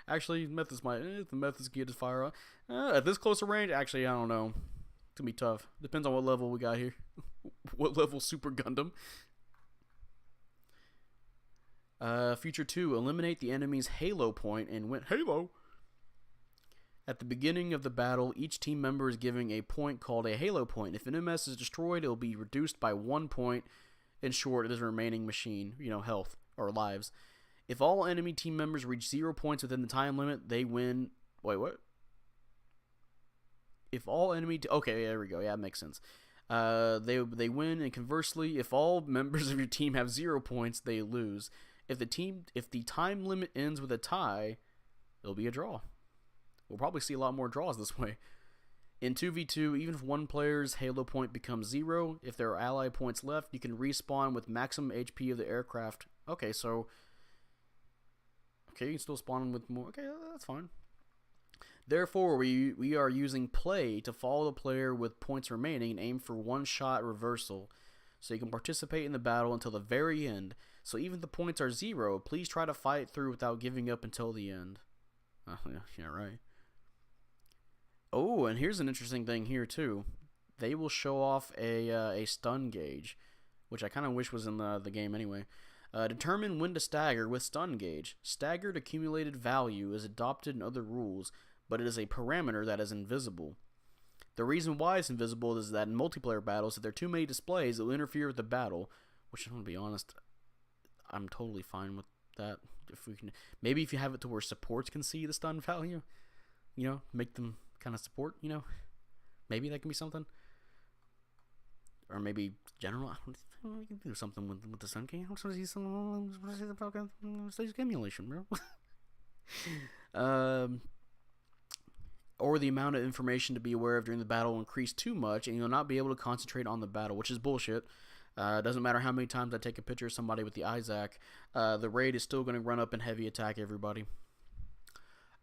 Actually, Method's the Method's get his fire on. At this closer range, actually, I don't know. It's gonna be tough. Depends on what level we got here. What level Super Gundam? Feature 2. Eliminate the enemy's Halo point and win Halo. At the beginning of the battle, each team member is given a point called a Halo point. If an MS is destroyed, it will be reduced by 1 point. In short, it is a remaining machine, health or lives. If all enemy team members reach 0 points within the time limit, they win. Wait, what? If all enemy... okay, there we go. Yeah, that makes sense. They win, and conversely, if all members of your team have 0 points, they lose. If the time limit ends with a tie, it'll be a draw. We'll probably see a lot more draws this way. In 2v2, even if one player's Halo point becomes 0, if there are ally points left, you can respawn with maximum HP of the aircraft. Okay, so... okay, you can still spawn with more... okay, that's fine. Therefore, we are using play to follow the player with points remaining and aim for one-shot reversal, so you can participate in the battle until the very end. So even if the points are 0, please try to fight through without giving up until the end. Yeah, right. Oh, and here's an interesting thing here too. They will show off a stun gauge, which I kind of wish was in the game anyway. Determine when to stagger with stun gauge. Staggered accumulated value is adopted in other rules, but it is a parameter that is invisible. The reason why it's invisible is that in multiplayer battles, if there are too many displays, it will interfere with the battle. Which, I'm gonna be honest, I'm totally fine with that. If we can, maybe if you have it to where supports can see the stun value, make them kind of support, maybe that can be something. Or maybe general, we can do something with the stun game. I want to see the fucking stage emulation, bro. Or the amount of information to be aware of during the battle will increase too much, and you'll not be able to concentrate on the battle, which is bullshit. It doesn't matter how many times I take a picture of somebody with the Isaac, the raid is still going to run up and heavy attack everybody.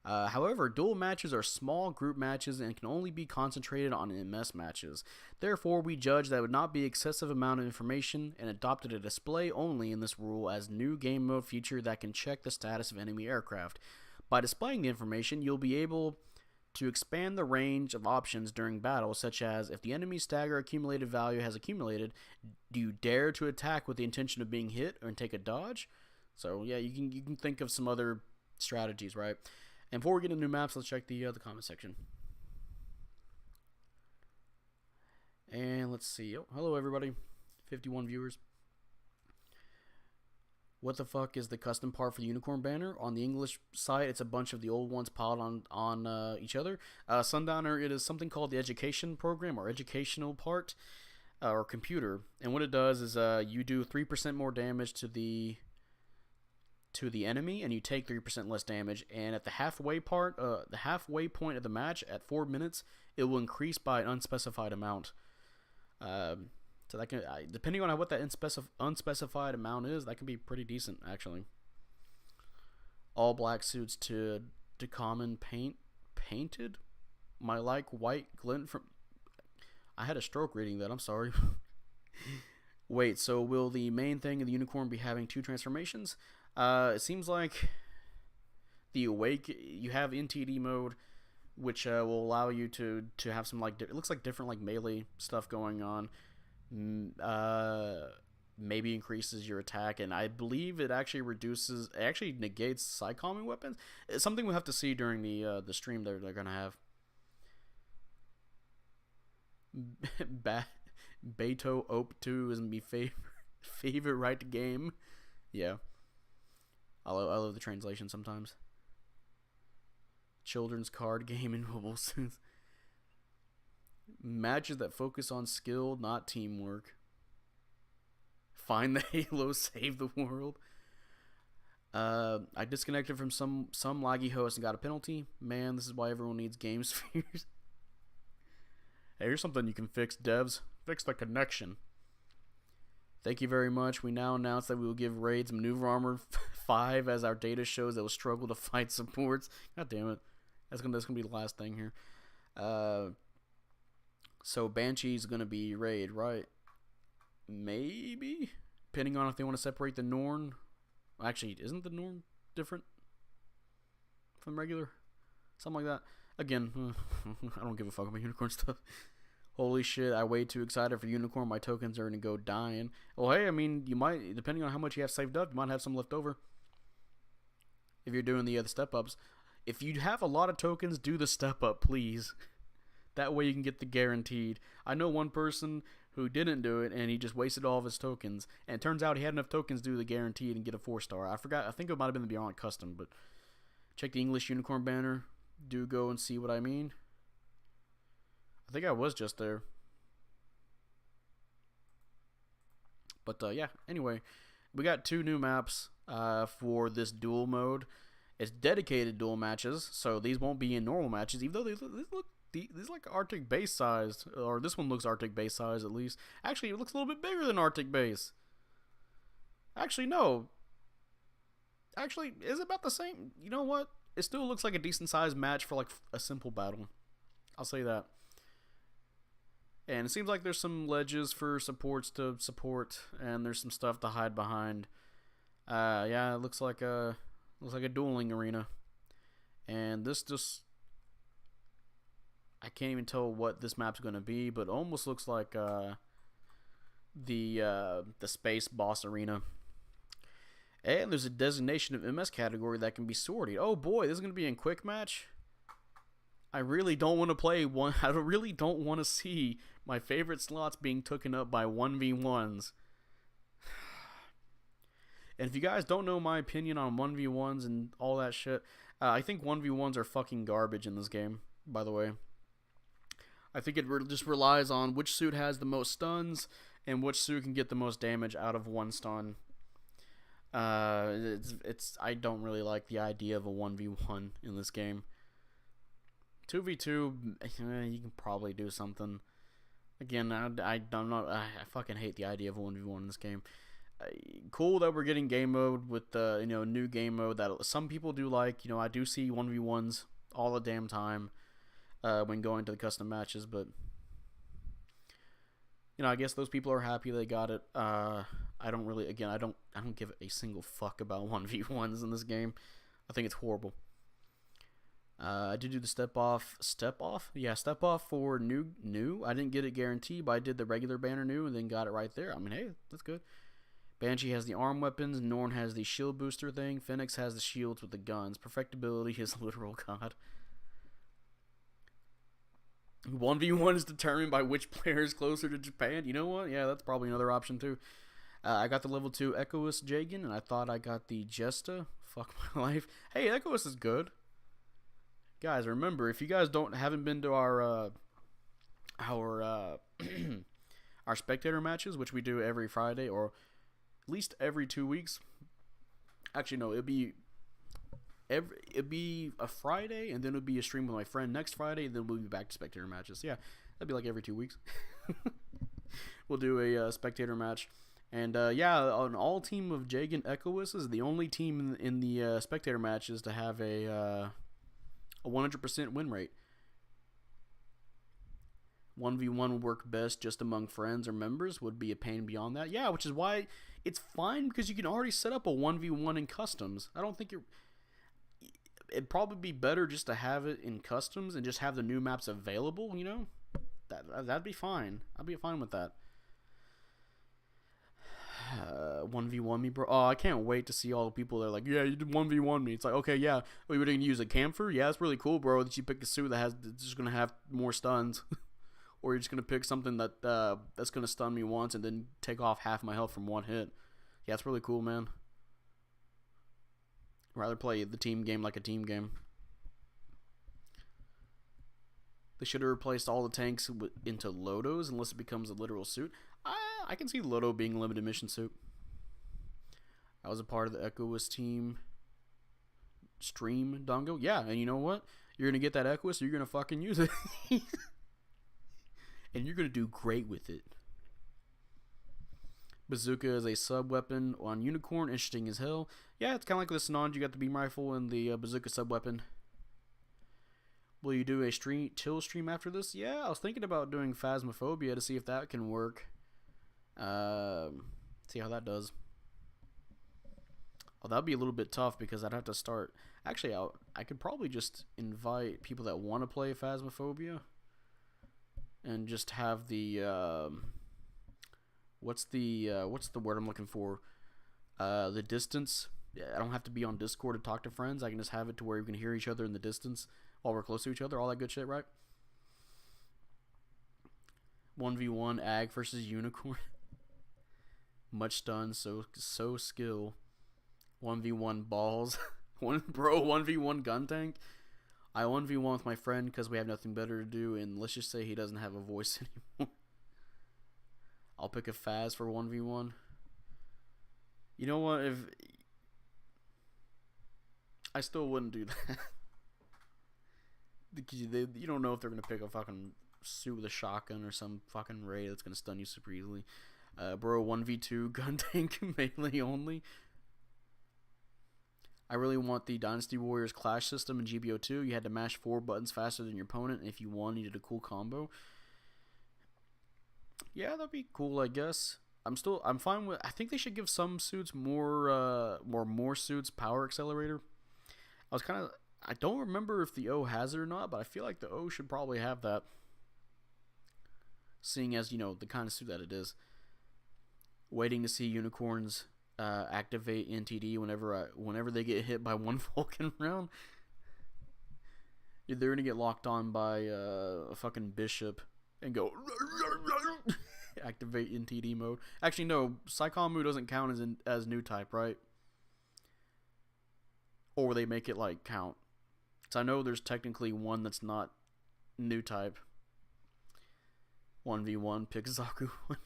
However, duel matches are small group matches and can only be concentrated on MS matches. Therefore, we judge that would not be excessive amount of information and adopted a display only in this rule as new game mode feature that can check the status of enemy aircraft. By displaying the information, you'll be able to expand the range of options during battle, such as if the enemy's stagger accumulated value has accumulated, do you dare to attack with the intention of being hit or take a dodge? So yeah, you can think of some other strategies, right? And before we get into new maps, let's check the comment section. And let's see. Oh, hello everybody, 51 viewers. What the fuck is the custom part for the unicorn banner? On the English site, it's a bunch of the old ones piled on each other. Sundowner, it is something called the education program or educational part or computer. And what it does is you do 3% more damage to the enemy, and you take 3% less damage. And at the halfway part, the halfway point of the match at 4 minutes, it will increase by an unspecified amount. So that can, depending on what that unspecified amount is, that can be pretty decent actually. All black suits to common painted. My like white glint from. I had a stroke reading that. I'm sorry. Wait, so will the main thing of the unicorn be having 2 transformations? It seems like the awake. You have NTD mode, which will allow you to have some it looks like different melee stuff going on. Maybe increases your attack, and I believe it actually negates psychomming weapons. It's something we'll have to see during the stream they're gonna have. Beto Op 2 is my favorite right game. Yeah, I love the translation sometimes. Children's card game in mobile suits. Matches that focus on skill, not teamwork. Find the Halo, save the world. I disconnected from some laggy host and got a penalty. Man, this is why everyone needs game spheres. Hey, here's something you can fix, devs. Fix the connection. Thank you very much. We now announce that we will give raids maneuver armor 5 as our data shows that will struggle to fight supports. God damn it. That's gonna be the last thing here. So Banshee's gonna be raid, right? Maybe, depending on if they want to separate the Norn. Actually, isn't the Norn different from regular, something like that. Again, I don't give a fuck about unicorn stuff. Holy shit, I way too excited for unicorn. My tokens are gonna go dying. Well, hey, I mean, you might, depending on how much you have saved up, you might have some left over. If you're doing the step ups, if you have a lot of tokens, do the step up, please. That way you can get the guaranteed. I know one person who didn't do it, and he just wasted all of his tokens. And it turns out he had enough tokens to do the guaranteed and get a 4-star. I forgot. I think it might have been the Beyond Custom, but check the English unicorn banner. Do go and see what I mean. I think I was just there. But yeah, anyway, we got 2 new maps for this duel mode. It's dedicated duel matches, so these won't be in normal matches, even though these like Arctic base sized, or this one looks Arctic base sized at least. Actually, it looks a little bit bigger than Arctic base. Actually, no. Actually, is it about the same? You know what? It still looks like a decent sized match for like a simple battle. I'll say that. And it seems like there's some ledges for supports to support, and there's some stuff to hide behind. Yeah, it looks like a dueling arena. And this just, I can't even tell what this map's gonna be, but it almost looks like the space boss arena. And there's a designation of MS category that can be sorted. Oh boy, this is gonna be in quick match. I really don't want to play one. I really don't want to see my favorite slots being taken up by 1v1s. And if you guys don't know my opinion on 1v1s and all that shit, I think 1v1s are fucking garbage in this game, by the way. I think it just relies on which suit has the most stuns and which suit can get the most damage out of one stun. I don't really like the idea of a 1v1 in this game. 2v2, you can probably do something. Again, I fucking hate the idea of a 1v1 in this game. Cool that we're getting game mode with new game mode that some people do like. I do see 1v1s all the damn time when going to the custom matches, but I guess those people are happy they got it. I don't give a single fuck about 1v1s in this game. I think it's horrible. I did do the step off for new. I didn't get it guaranteed, but I did the regular banner new and then got it right there. I mean, hey, that's good. Banshee has the arm weapons, Norn has the shield booster thing, Phoenix has the shields with the guns. Perfectibility is literal god. 1v1 is determined by which player is closer to Japan. You know what? Yeah, that's probably another option too. I got the level 2 Echoist Jagan, and I thought I got the Jesta. Fuck my life. Hey, Echoist is good. Guys, remember, if you guys haven't been to our our spectator matches, which we do every Friday or at least every 2 weeks. Actually, no, it'd be a Friday, and then it'd be a stream with my friend next Friday, and then we'll be back to spectator matches. Yeah, that'd be like every 2 weeks. We'll do a spectator match. And yeah, an all team of Jagan Echoist is the only team in the spectator matches to have a 100% win rate. 1v1 would work best just among friends or members, would be a pain beyond that. Yeah, which is why it's fine, because you can already set up a 1v1 in customs. I don't think it'd probably be better just to have it in customs and just have the new maps available, That'd be fine. I'd be fine with that. 1v1 me, bro. Oh, I can't wait to see all the people that are like, yeah, you did 1v1 me. It's like, okay, yeah. Oh, you're going to use a camphor? Yeah, it's really cool, bro, that you pick a suit that's just going to have more stuns. Or you're just going to pick something that's going to stun me once and then take off half my health from one hit. Yeah, it's really cool, man. I'd rather play the team game like a team game. They should have replaced all the tanks into Lodos unless it becomes a literal suit. I can see Lodo being a limited mission suit. I was a part of the Echoist team stream, Dongo. Yeah, and you know what? You're going to get that Echoist, you're going to fucking use it. And you're going to do great with it. Bazooka is a sub-weapon on Unicorn. Interesting as hell. Yeah, it's kind of like the Sinanj. You got the beam rifle and the bazooka sub-weapon. Will you do a Till stream after this? Yeah, I was thinking about doing Phasmophobia to see if that can work. See how that does. Oh, that'd be a little bit tough because I'd have to start. Actually, I could probably just invite people that want to play Phasmophobia, and just have the what's the word I'm looking for? The distance. Yeah, I don't have to be on Discord to talk to friends. I can just have it to where we can hear each other in the distance while we're close to each other. All that good shit, right? 1v1 Ag versus Unicorn. Much stun, so skill. 1v1 balls. 1v1 gun tank. I 1v1 with my friend because we have nothing better to do, and let's just say he doesn't have a voice anymore. I'll pick a Phaz for 1v1. You know what? If I still wouldn't do that. You don't know if they're gonna pick a fucking suit with a shotgun or some fucking ray that's gonna stun you super easily. Bro, 1v2 gun tank melee only. I really want the Dynasty Warriors Clash system in GBO2. You had to mash 4 buttons faster than your opponent, and if you won, you did a cool combo. Yeah, that'd be cool, I guess. I'm fine with. I think they should give some suits more suits power accelerator. I don't remember if the O has it or not, but I feel like the O should probably have that. Seeing as, the kind of suit that it is. Waiting to see unicorns activate NTD whenever they get hit by one Vulcan round. They're gonna get locked on by a fucking bishop and go activate NTD mode. Actually, no, Psychomu doesn't count as new type, right? Or they make it like count. So I know there's technically one that's not new type. 1v1 pick Zaku one.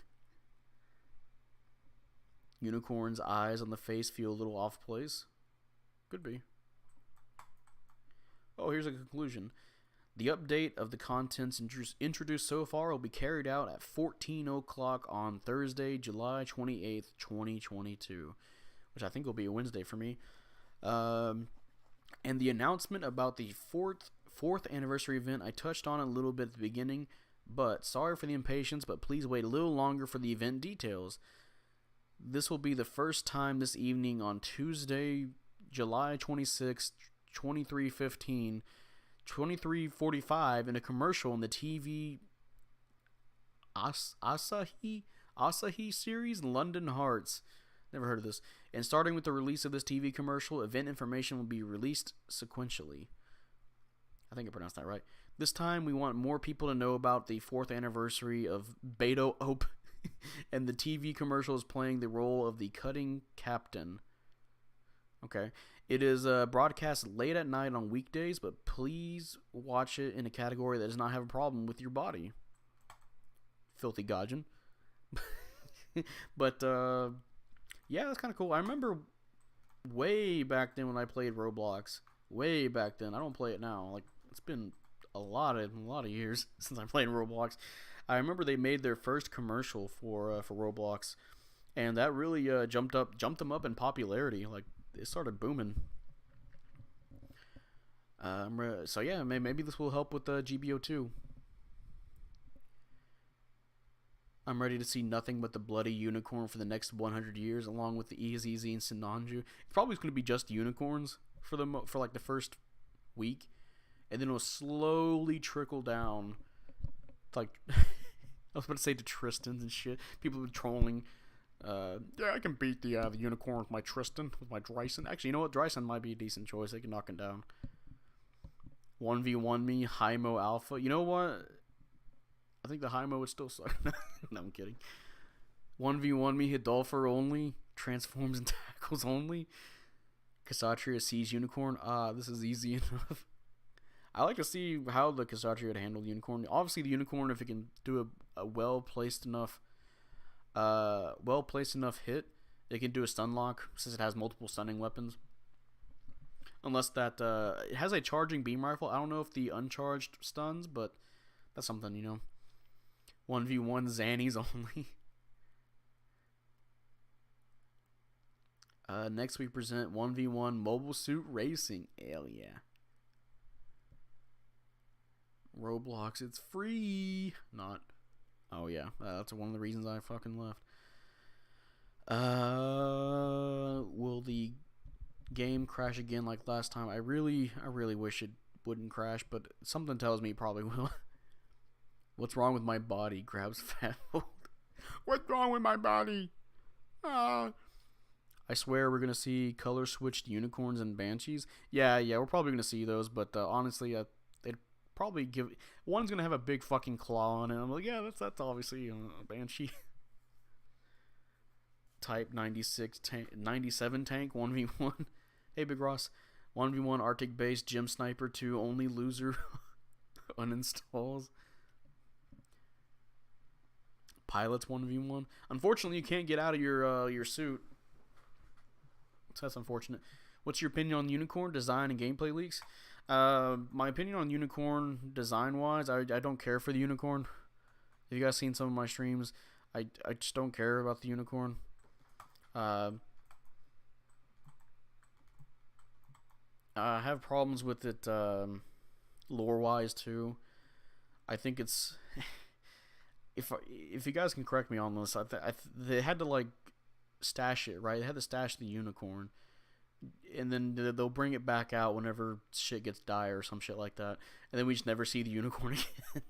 Unicorn's eyes on the face feel a little off place. Could be. Oh, here's a conclusion. The update of the contents introduced so far will be carried out at 14 o'clock on Thursday, July 28th, 2022. Which I think will be a Wednesday for me. And the announcement about the fourth anniversary event, I touched on it a little bit at the beginning. But sorry for the impatience, but please wait a little longer for the event details. This will be the first time this evening on Tuesday, July 26th, 23:15, 23:45 in a commercial in the TV Asahi series London Hearts. Never heard of this. And starting with the release of this TV commercial, event information will be released sequentially. I think I pronounced that right. This time we want more people to know about the 4th anniversary of Beto Ope. And the TV commercial is playing the role of the cutting captain. Okay. It is broadcast late at night on weekdays, but please watch it in a category that does not have a problem with your body. Filthy Gaijin. But, yeah, that's kind of cool. I remember way back then when I played Roblox. Way back then. I don't play it now. Like, it's been a lot of years since I played Roblox. I remember they made their first commercial for Roblox, and that really jumped them up in popularity. Like, it started booming. So yeah, maybe this will help with GBO2. I'm ready to see nothing but the bloody unicorn for the next 100 years, along with the EZZ and Sinanju. It's probably going to be just unicorns for like the first week, and then it'll slowly trickle down. Like, I was about to say to Tristans and shit. People are trolling. Yeah, I can beat the unicorn with my Tristan, with my Dryson. Actually, you know what? Dryson might be a decent choice. They can knock him down. 1v1 me, Hymo Alpha. You know what? I think the Hymo would still suck. No, I'm kidding. 1v1 me, Hidolfer only. Transforms and tackles only. Kshatriya sees unicorn. This is easy enough. I like to see how the Kshatriya would handle the unicorn. Obviously, the unicorn, if it can do a well-placed enough hit, it can do a stun lock since it has multiple stunning weapons. Unless that it has a charging beam rifle. I don't know if the uncharged stuns, but that's something, you know. 1v1 Zannies only. Next we present 1v1 Mobile Suit Racing. Hell yeah. Roblox, it's free. Not. Oh yeah, that's one of the reasons I fucking left. Will the Game crash again like last time. I really wish it wouldn't crash, but something tells me it probably will. What's wrong with my body? Grabs fat fold. What's wrong with my body? Ah. I swear we're gonna see color switched unicorns and banshees. Yeah, we're probably gonna see those, but honestly, they'd probably give one's gonna have a big fucking claw on it. I'm like, yeah, that's obviously a banshee. Type 96 tank, 97 tank 1v1. Hey, Big Ross, 1v1 Arctic base gym sniper 2 only loser uninstalls. Pilots 1v1. Unfortunately, you can't get out of your suit. So that's unfortunate. What's your opinion on Unicorn design and gameplay leaks? My opinion on Unicorn design wise, I don't care for the Unicorn. Have you guys seen some of my streams? I just don't care about the Unicorn. I have problems with it lore wise too. I think it's if you guys can correct me on this, they had to like stash it, right? They had to stash the unicorn, and then they'll bring it back out whenever shit gets dire or some shit like that, and then we just never see the unicorn again.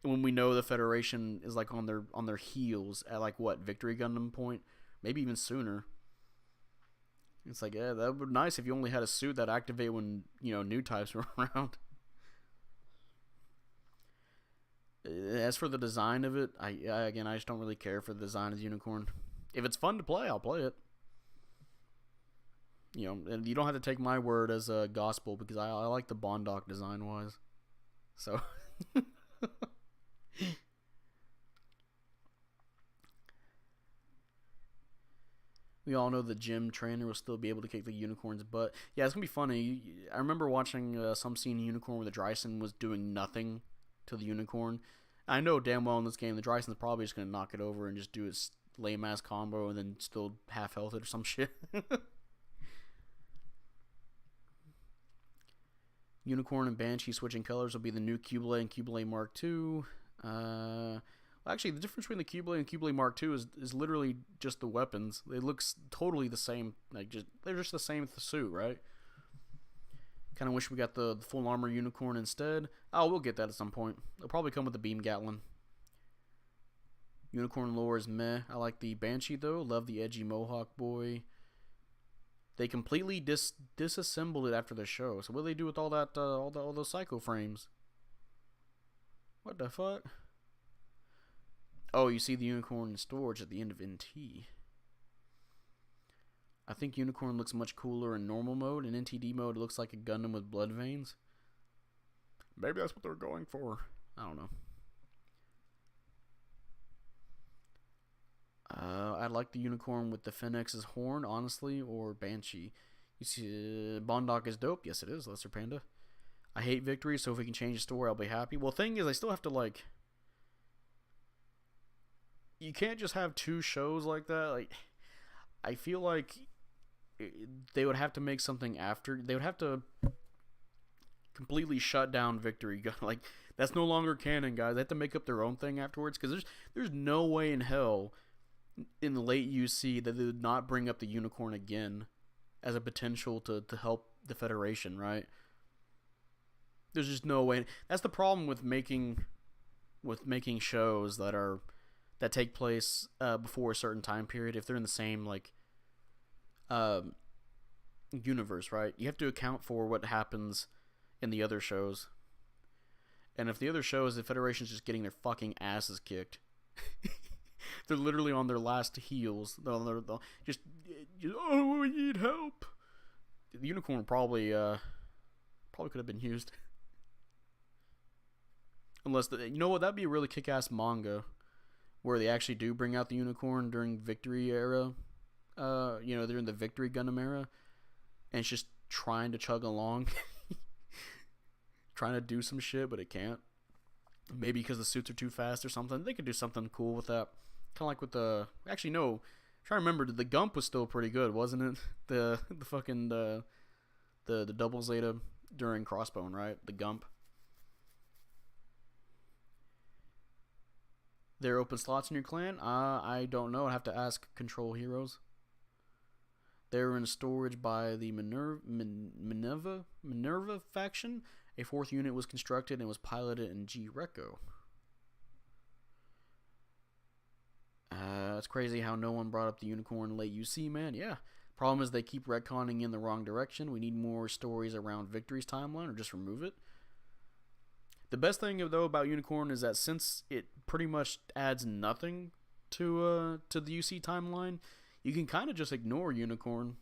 And when we know the Federation is like on their heels at like what, Victory Gundam point, maybe even sooner. It's like, yeah, that would be nice if you only had a suit that activate when, you know, new types were around. As for the design of it, I just don't really care for the design of the unicorn. If it's fun to play, I'll play it. You know, and you don't have to take my word as a gospel, because I like the Bondoc design wise. So we all know the gym trainer will still be able to kick the unicorn's butt. Yeah, it's gonna be funny. I remember watching some scene in Unicorn where the Dryson was doing nothing to the unicorn. I know damn well in this game the Dryson's probably just gonna knock it over and just do its lame ass combo and then still half health it or some shit. Unicorn and Banshee switching colors will be the new Q-Blade and Q-Blade Mark II. Actually, the difference between the Q-Blade and Q-Blade Mark II is literally just the weapons. It looks totally the same. They're just the same suit, right? Kind of wish we got the full armor unicorn instead. Oh, we'll get that at some point. It'll probably come with the beam Gatlin. Unicorn lore is meh. I like the Banshee though. Love the edgy Mohawk boy. They completely disassembled it after the show. So what do they do with all that all those psycho frames? What the fuck? Oh, you see the unicorn in storage at the end of NT. I think Unicorn looks much cooler in normal mode. In NTD mode, it looks like a Gundam with blood veins. Maybe that's what they're going for. I don't know. I like the Unicorn with the Phoenix's horn, honestly, or Banshee. You see, Bondoc is dope. Yes, it is, Lesser Panda. I hate Victory, so if we can change the story, I'll be happy. Well, the thing is, I still have to, like... You can't just have two shows like that. Like, I feel like they would have to make something after. They would have to completely shut down Victory. Like, that's no longer canon, guys. They have to make up their own thing afterwards, because there's no way in hell in the late UC that they would not bring up the unicorn again as a potential to help the Federation, right? There's just no way. That's the problem with making shows that take place before a certain time period. If they're in the same like universe, right? You have to account for what happens in the other shows. And if the other shows, the Federation's just getting their fucking asses kicked. They're literally on their last heels. They're just, oh, we need help. The unicorn probably could have been used. Unless, you know what, that'd be a really kick-ass manga where they actually do bring out the unicorn during Victory era. You know, they're in the Victory Gundam era. And it's just trying to chug along. Trying to do some shit, but it can't. Maybe because the suits are too fast or something. They could do something cool with that. Kind of like with the... Actually, no. I'm trying to remember. The Gump was still pretty good, wasn't it? The fucking... The double Zeta during Crossbone, right? The Gump. There are open slots in your clan? I don't know. I'd have to ask Control Heroes. They were in storage by the Minerva faction. A fourth unit was constructed and was piloted in G-Reco. It's crazy how no one brought up the Unicorn late UC, man. Yeah. Problem is they keep retconning in the wrong direction. We need more stories around Victory's timeline, or just remove it. The best thing, though, about Unicorn is that since it pretty much adds nothing to the UC timeline, you can kind of just ignore Unicorn.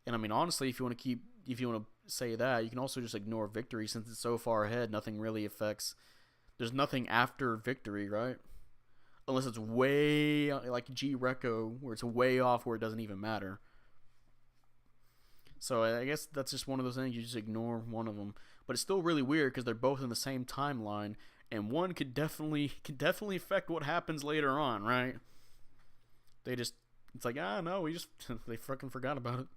And I mean, honestly, if you want to say that, you can also just ignore Victory since it's so far ahead. Nothing really affects. There's nothing after Victory, right? Unless it's way like G-Reco, where it's way off, where it doesn't even matter. So I guess that's just one of those things. You just ignore one of them, but it's still really weird because they're both in the same timeline, and one could definitely affect what happens later on, right? It's like, no, they fucking forgot about it.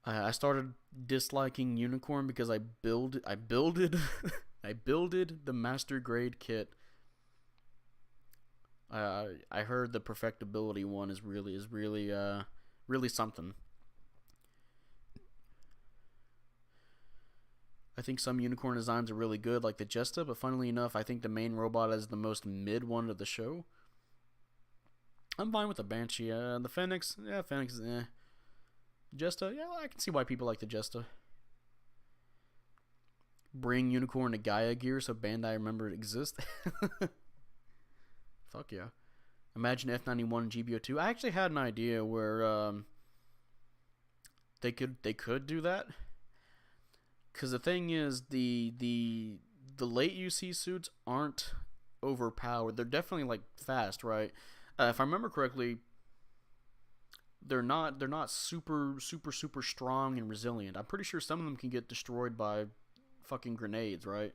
I started disliking Unicorn because I builded the master grade kit. I heard the perfectibility one is really something. I think some Unicorn designs are really good, like the Jesta, but funnily enough, I think the main robot is the most mid one of the show. I'm fine with the Banshee. The Phoenix, Phoenix is Jesta, I can see why people like the Jesta. Bring Unicorn to Gaia Gear so Bandai remember it exists. Fuck yeah. Imagine F91 and GBO2. I actually had an idea where they could do that. Because the thing is, the late UC suits aren't overpowered. They're definitely like fast, right? If I remember correctly, they're not super strong and resilient. I'm pretty sure some of them can get destroyed by fucking grenades, right?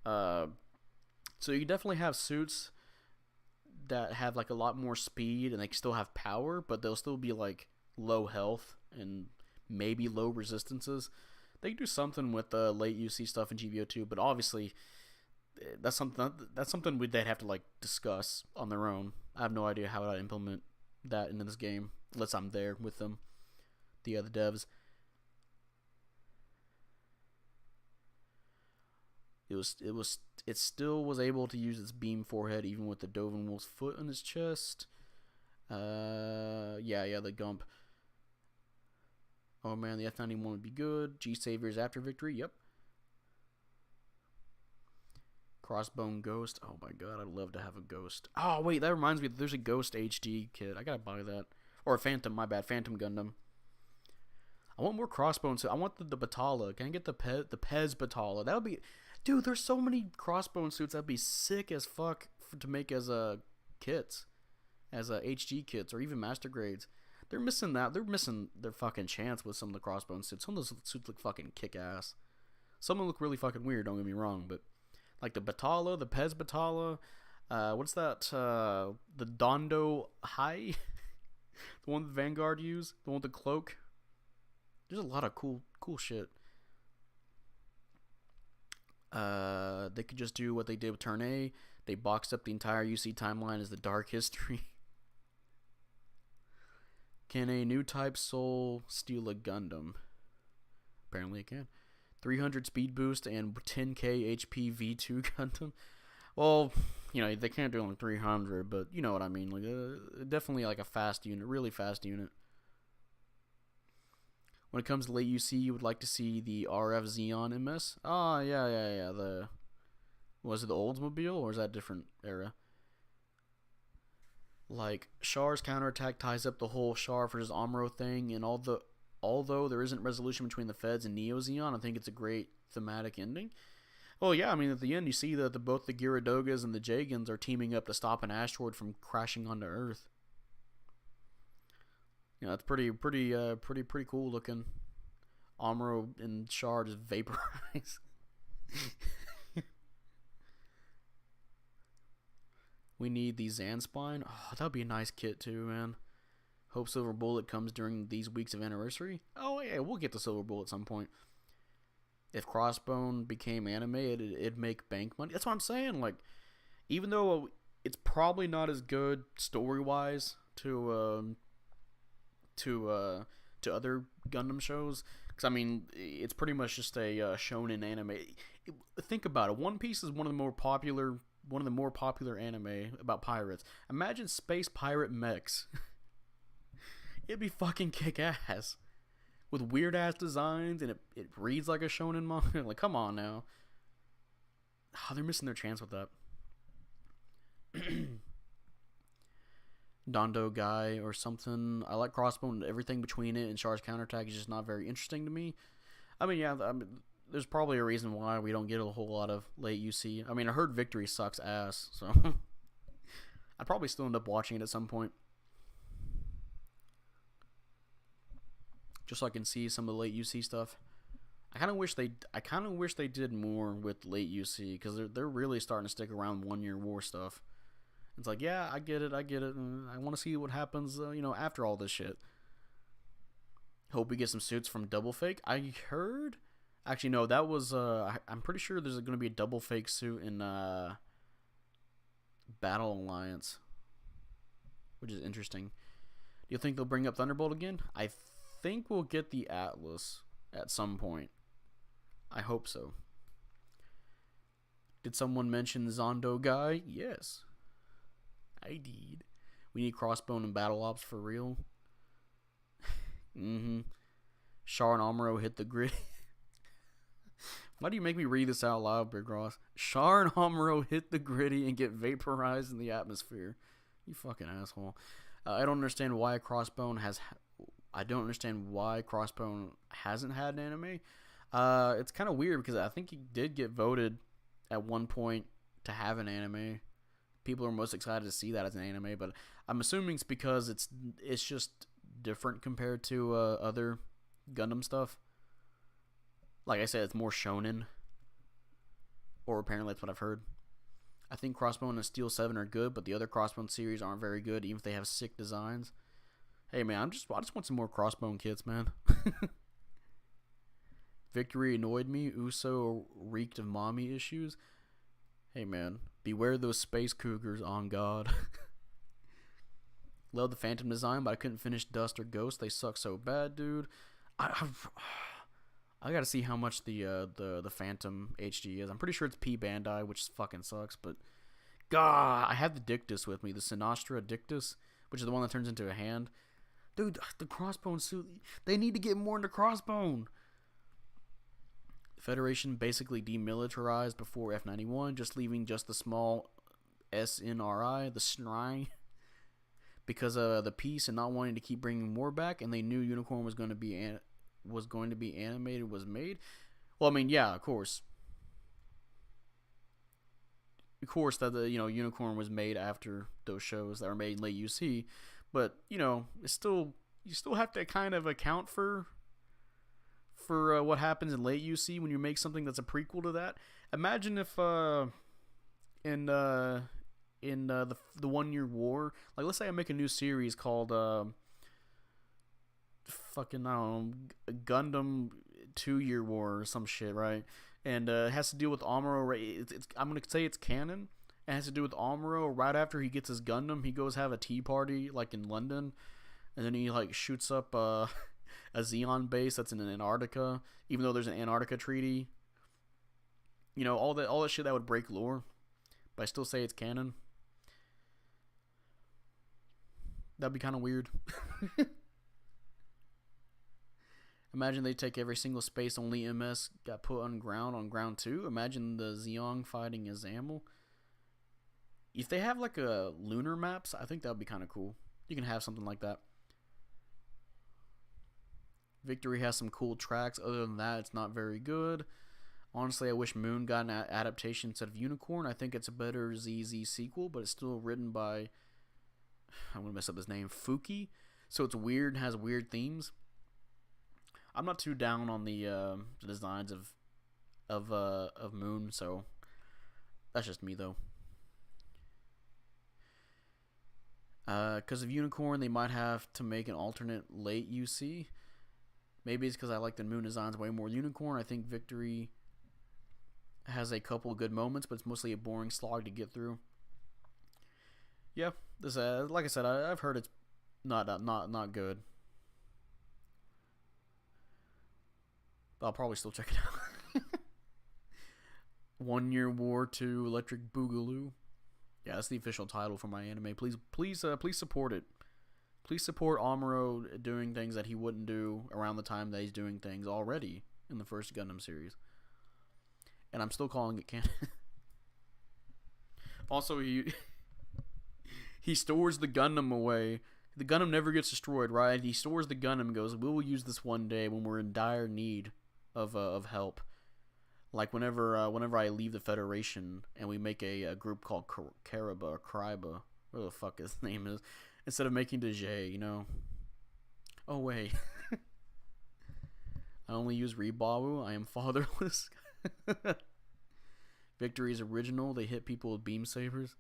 So you definitely have suits that have like a lot more speed and they can still have power, but they'll still be like low health and maybe low resistances. They can do something with the late UC stuff in GBO2, but obviously that's something they'd have to like discuss on their own. I have no idea how to implement that into this game unless I'm there with them, the other devs. It still was able to use its beam forehead even with the Dovin Wolf's foot on his chest. The Gump. Oh man, the F91 would be good. G-Saviors after Victory, yep. Crossbone Ghost. Oh my god, I'd love to have a Ghost. Oh wait, that reminds me, there's a Ghost HD kit. I gotta buy that. Or a Phantom, my bad, Phantom Gundam. I want more Crossbones. I want the Batala. Can I get the Pez Batala? That would be... Dude, there's so many Crossbone suits that'd be sick as fuck to make as kits. As HG kits, or even Master Grades. They're missing that. They're missing their fucking chance with some of the Crossbone suits. Some of those suits look fucking kick-ass. Some of them look really fucking weird, don't get me wrong, but... Like the Batala, the Pez Batala, what's that, the Dondo High? The one that Vanguard use? The one with the cloak? There's a lot of cool shit. They could just do what they did with Turn A. They boxed up the entire UC timeline as the Dark History. Can a new type soul steal a Gundam? Apparently it can. 300 speed boost and 10k HP V2 Gundam. Well, they can't do it on 300, but you know what I mean. Like, definitely like a fast unit, really fast unit. When it comes to late UC, you would like to see the RF Xeon MS. Oh, yeah. Was it the Oldsmobile, or is that a different era? Like, Char's counterattack ties up the whole Char versus Amuro thing, and although there isn't resolution between the Feds and Neo Xeon, I think it's a great thematic ending. Well, yeah, I mean, at the end, you see that both the Gyaradogas and the Jagans are teaming up to stop an asteroid from crashing onto Earth. It's pretty cool looking. Amuro and Char just vaporize. We need the Zanspine. Oh, that'd be a nice kit too, man. Hope Silver Bullet comes during these weeks of anniversary. Oh yeah, we'll get the Silver Bullet at some point. If Crossbone became anime, it'd make bank money. That's what I'm saying. Like, even though it's probably not as good story-wise to to other Gundam shows. Because I mean, it's pretty much just a shonen anime. Think about it. One Piece is one of the more popular anime about pirates. Imagine space pirate mechs. It'd be fucking kick ass with weird ass designs, and it reads like a shonen manga. Like, come on now. Oh, they're missing their chance with that. Dondo guy or something. I like Crossbone. Everything between it and Char's counterattack is just not very interesting to me. I mean, yeah, there's probably a reason why we don't get a whole lot of late UC. I mean, I heard Victory sucks ass, so I'd probably still end up watching it at some point, just so I can see some of the late UC stuff. I kind of wish they did more with late UC, because they're really starting to stick around 1 year war stuff. It's like, yeah, I get it. I want to see what happens, after all this shit. Hope we get some suits from Double Fake. I heard, actually no, that was I'm pretty sure there's going to be a Double Fake suit in Battle Alliance, which is interesting. Do you think they'll bring up Thunderbolt again? I think we'll get the Atlas at some point. I hope so. Did someone mention Zondo guy? Yes, I did. We need Crossbone and Battle Ops for real. Char and Amuro hit the grid. Why do you make me read this out loud, Big Ross? Char and Amuro hit the gritty and get vaporized in the atmosphere. You fucking asshole. I don't understand why Crossbone hasn't had an anime. It's kind of weird, because I think he did get voted at one point to have an anime. People are most excited to see that as an anime, but I'm assuming it's because it's just different compared to other Gundam stuff. Like I said, it's more shonen, or apparently that's what I've heard. I think Crossbone and Steel 7 are good, but the other Crossbone series aren't very good, even if they have sick designs. Hey man, I just want some more Crossbone kits, man. Victory annoyed me. Uso reeked of mommy issues. Hey man, beware those space cougars, on God. Love the Phantom design, but I couldn't finish Dust or Ghost. They suck so bad, dude. I gotta see how much the Phantom HD is. I'm pretty sure it's P Bandai, which fucking sucks, but God, I have the Dictus with me, the Sinastra Dictus, which is the one that turns into a hand. Dude, the Crossbone suit, they need to get more into Crossbone. The Federation basically demilitarized before F91, just leaving just the small SNRI, the SNRI, because of the peace and not wanting to keep bringing war back, and they knew Unicorn was going to be animated, was made. Well, I mean, yeah, of course that the Unicorn was made after those shows that were made in late UC, but it's still, you still have to kind of account for what happens in late UC when you make something that's a prequel to that. Imagine if in the 1 year war, like let's say I make a new series called fucking, I don't know, Gundam 2 year war or some shit, right? And it has to deal with Amuro. I'm gonna say it's canon. It has to do with Amuro. Right after he gets his Gundam, he goes have a tea party like in London, and then he like shoots up a Xeon base that's in Antarctica, even though there's an Antarctica treaty. All that shit that would break lore, but I still say it's canon. That'd be kind of weird. Imagine they take every single space only MS got put on ground 2. Imagine the Zeong fighting a Zamel. If they have like a lunar maps, I think that would be kind of cool. You can have something like that. Victory has some cool tracks. Other than that, it's not very good. Honestly, I wish Moon got an adaptation instead of Unicorn. I think it's a better ZZ sequel, but it's still written by, I'm going to mess up his name, Fuki. So it's weird and has weird themes. I'm not too down on the designs of Moon, so that's just me though. Because of Unicorn, they might have to make an alternate late UC. Maybe it's because I like the Moon designs way more than Unicorn. I think Victory has a couple good moments, but it's mostly a boring slog to get through. Yeah, this like I said, I've heard it's not good. I'll probably still check it out. 1 Year War 2 Electric Boogaloo. Yeah, that's the official title for my anime. Please support it. Please support Amuro doing things that he wouldn't do around the time that he's doing things already in the first Gundam series. And I'm still calling it canon. Also, he stores the Gundam away. The Gundam never gets destroyed, right? He stores the Gundam and goes, "We will use this one day when we're in dire need of help." Like whenever I leave the Federation and we make a group called Kariba or Kryba, whatever the fuck his name is, instead of making Dejay, you know. Oh wait, I only use Rebawu. I am fatherless. Victory is original. They hit people with beam sabers.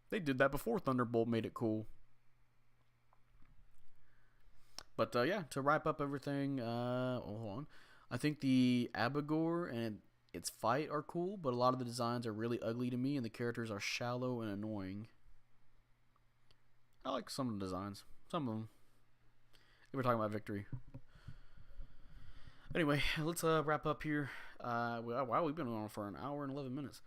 They did that before Thunderbolt made it cool. But yeah, to wrap up everything, hold on. I think the Abagor and its fight are cool, but a lot of the designs are really ugly to me, and the characters are shallow and annoying. I like some of the designs. Some of them. If we're talking about Victory. Anyway, let's wrap up here. Wow, we've been on for an hour and 11 minutes.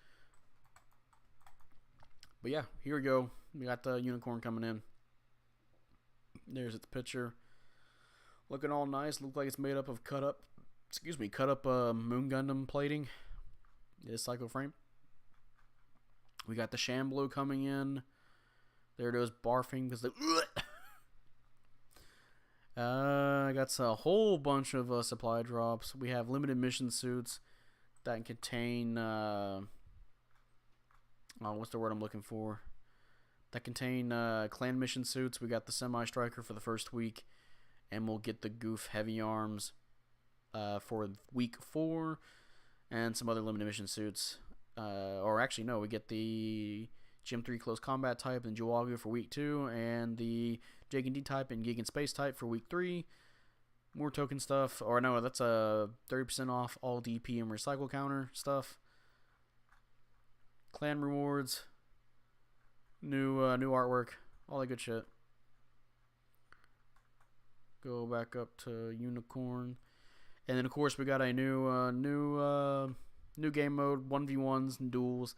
But yeah, here we go. We got the unicorn coming in. There's its picture. Looking all nice. Looks like it's made up of cut up Moon Gundam plating. This cycle frame. We got the Shamblo coming in. There it is, barfing because I got a whole bunch of supply drops. We have limited mission suits that contain what's the word I'm looking for? That contain clan mission suits. We got the semi-striker for the first week, and we'll get the goof heavy arms for week 4, and some other limited mission suits. Or actually, no, we get the Gym 3 close combat type and Joagu for week 2, and the J&D type and Gig and Space type for week 3. More token stuff, or no, that's a 30% off all DP and recycle counter stuff. Clan rewards, new artwork, all that good shit. Go back up to Unicorn. And then, of course, we got a new game mode, 1v1s and duels.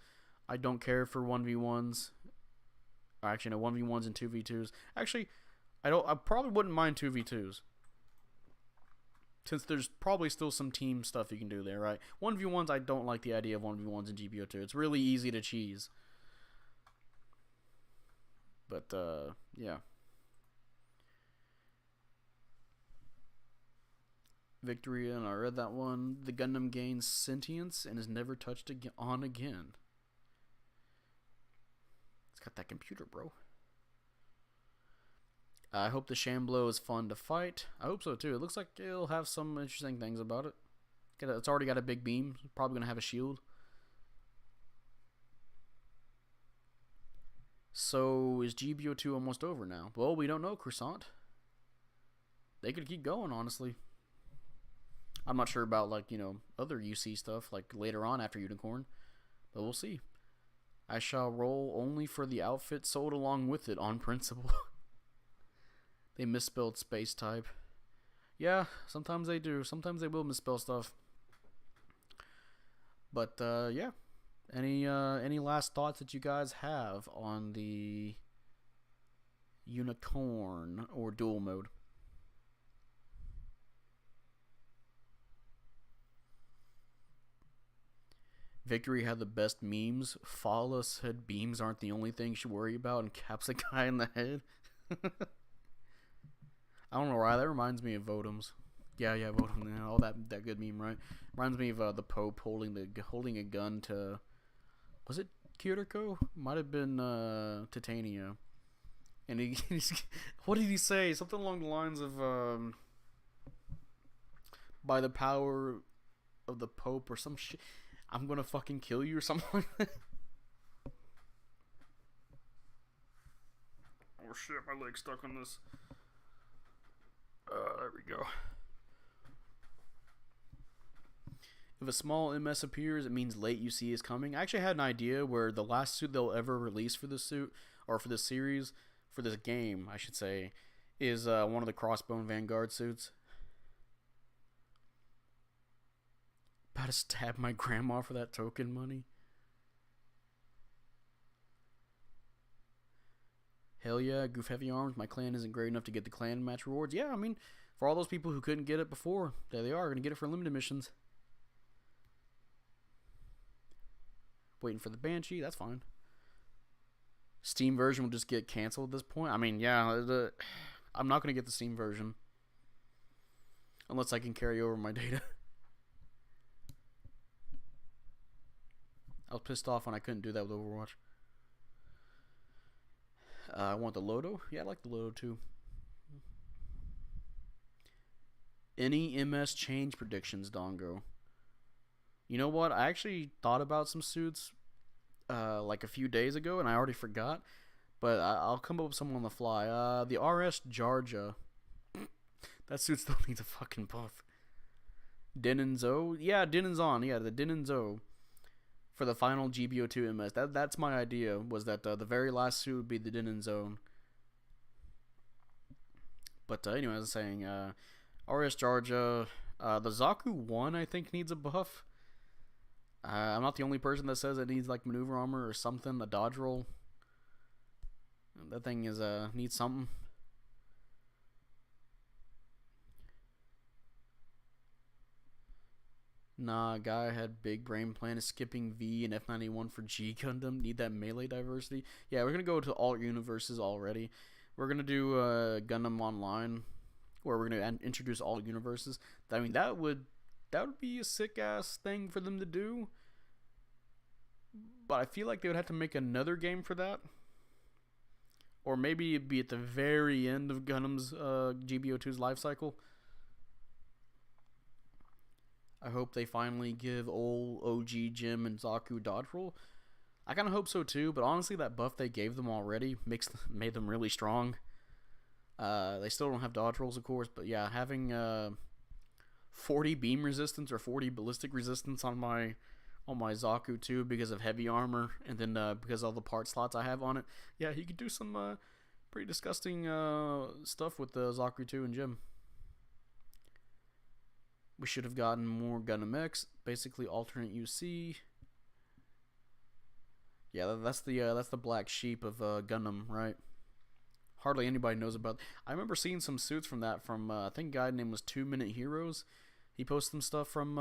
I don't care for 1v1s. Actually, no, 1v1s and 2v2s. Actually, I probably wouldn't mind 2v2s. Since there's probably still some team stuff you can do there, right? 1v1s, I don't like the idea of 1v1s in GBO2. It's really easy to cheese. But, yeah. Victory, and I read that one. The Gundam gains sentience and is never touched on again. It's got that computer, bro. I hope the Shamblo is fun to fight. I hope so too. It looks like it'll have some interesting things about it. It's already got a big beam. It's probably gonna have a shield. So is GBO2 almost over now? Well, we don't know, Croissant. They could keep going, honestly. I'm not sure about, like, you know, other UC stuff, like later on after Unicorn. But we'll see. I shall roll only for the outfit sold along with it on principle. They misspelled space type. Yeah, sometimes they do. Sometimes they will misspell stuff. But, yeah. Any last thoughts that you guys have on the Unicorn or dual mode? Victory had the best memes. Fala said beams aren't the only thing you should worry about and caps a guy in the head. I don't know why. That reminds me of Votems. Yeah, Votem. Yeah, all that good meme, right? Reminds me of the Pope holding a gun to, was it Kiriko? Might have been Titania. And he's what did he say? Something along the lines of by the power of the Pope or some shit. I'm gonna fucking kill you or something like that. Oh shit, my leg's stuck on this. There we go. If a small MS appears, it means late UC is coming. I actually had an idea where the last suit they'll ever release for this suit, or for this series, for this game, I should say, is one of the Crossbone Vanguard suits. About to stab my grandma for that token money. Hell yeah, Goof Heavy Arms. My clan isn't great enough to get the clan match rewards. Yeah, I mean, for all those people who couldn't get it before, there they are, going to get it for limited missions. Waiting for the Banshee, that's fine. Steam version will just get canceled at this point. I mean, yeah, I'm not going to get the Steam version. Unless I can carry over my data. I was pissed off when I couldn't do that with Overwatch. I want the Loto. Yeah, I like the Loto too. Any MS change predictions, Dongo? You know what? I actually thought about some suits like a few days ago, and I already forgot. But I'll come up with some on the fly. The RS Jarja. That suit still needs a fucking buff. Din and Zo. Yeah, Din and Zon. Yeah, the Din and Zo. For the final GBO2 MS. That's my idea, was that the very last suit would be the Din and Zone. But anyway, as I was saying, RS Jarja, the Zaku 1 I think needs a buff. I'm not the only person that says it needs like maneuver armor or something, a dodge roll. That thing is needs something. Nah, guy had big brain plan of skipping V and F91 for G Gundam. Need that melee diversity. Yeah, we're gonna go to all universes already. We're gonna do Gundam Online, where we're gonna introduce all universes. I mean, that would be a sick ass thing for them to do. But I feel like they would have to make another game for that, or maybe it'd be at the very end of Gundam's GBO2's life cycle. I hope they finally give old OG Jim and Zaku dodge roll. I kind of hope so too, but honestly, that buff they gave them already made them really strong. They still don't have dodge rolls, of course, but yeah, having 40 beam resistance or 40 ballistic resistance on my Zaku too because of heavy armor, and then because of all the part slots I have on it, yeah, he could do some pretty disgusting stuff with the Zaku 2 and Jim. We should have gotten more Gundam X, basically alternate UC. Yeah, that's the black sheep of Gundam, right? Hardly anybody knows about. I remember seeing some suits from that from I think a guy named was 2 Minute Heroes. He posted some stuff from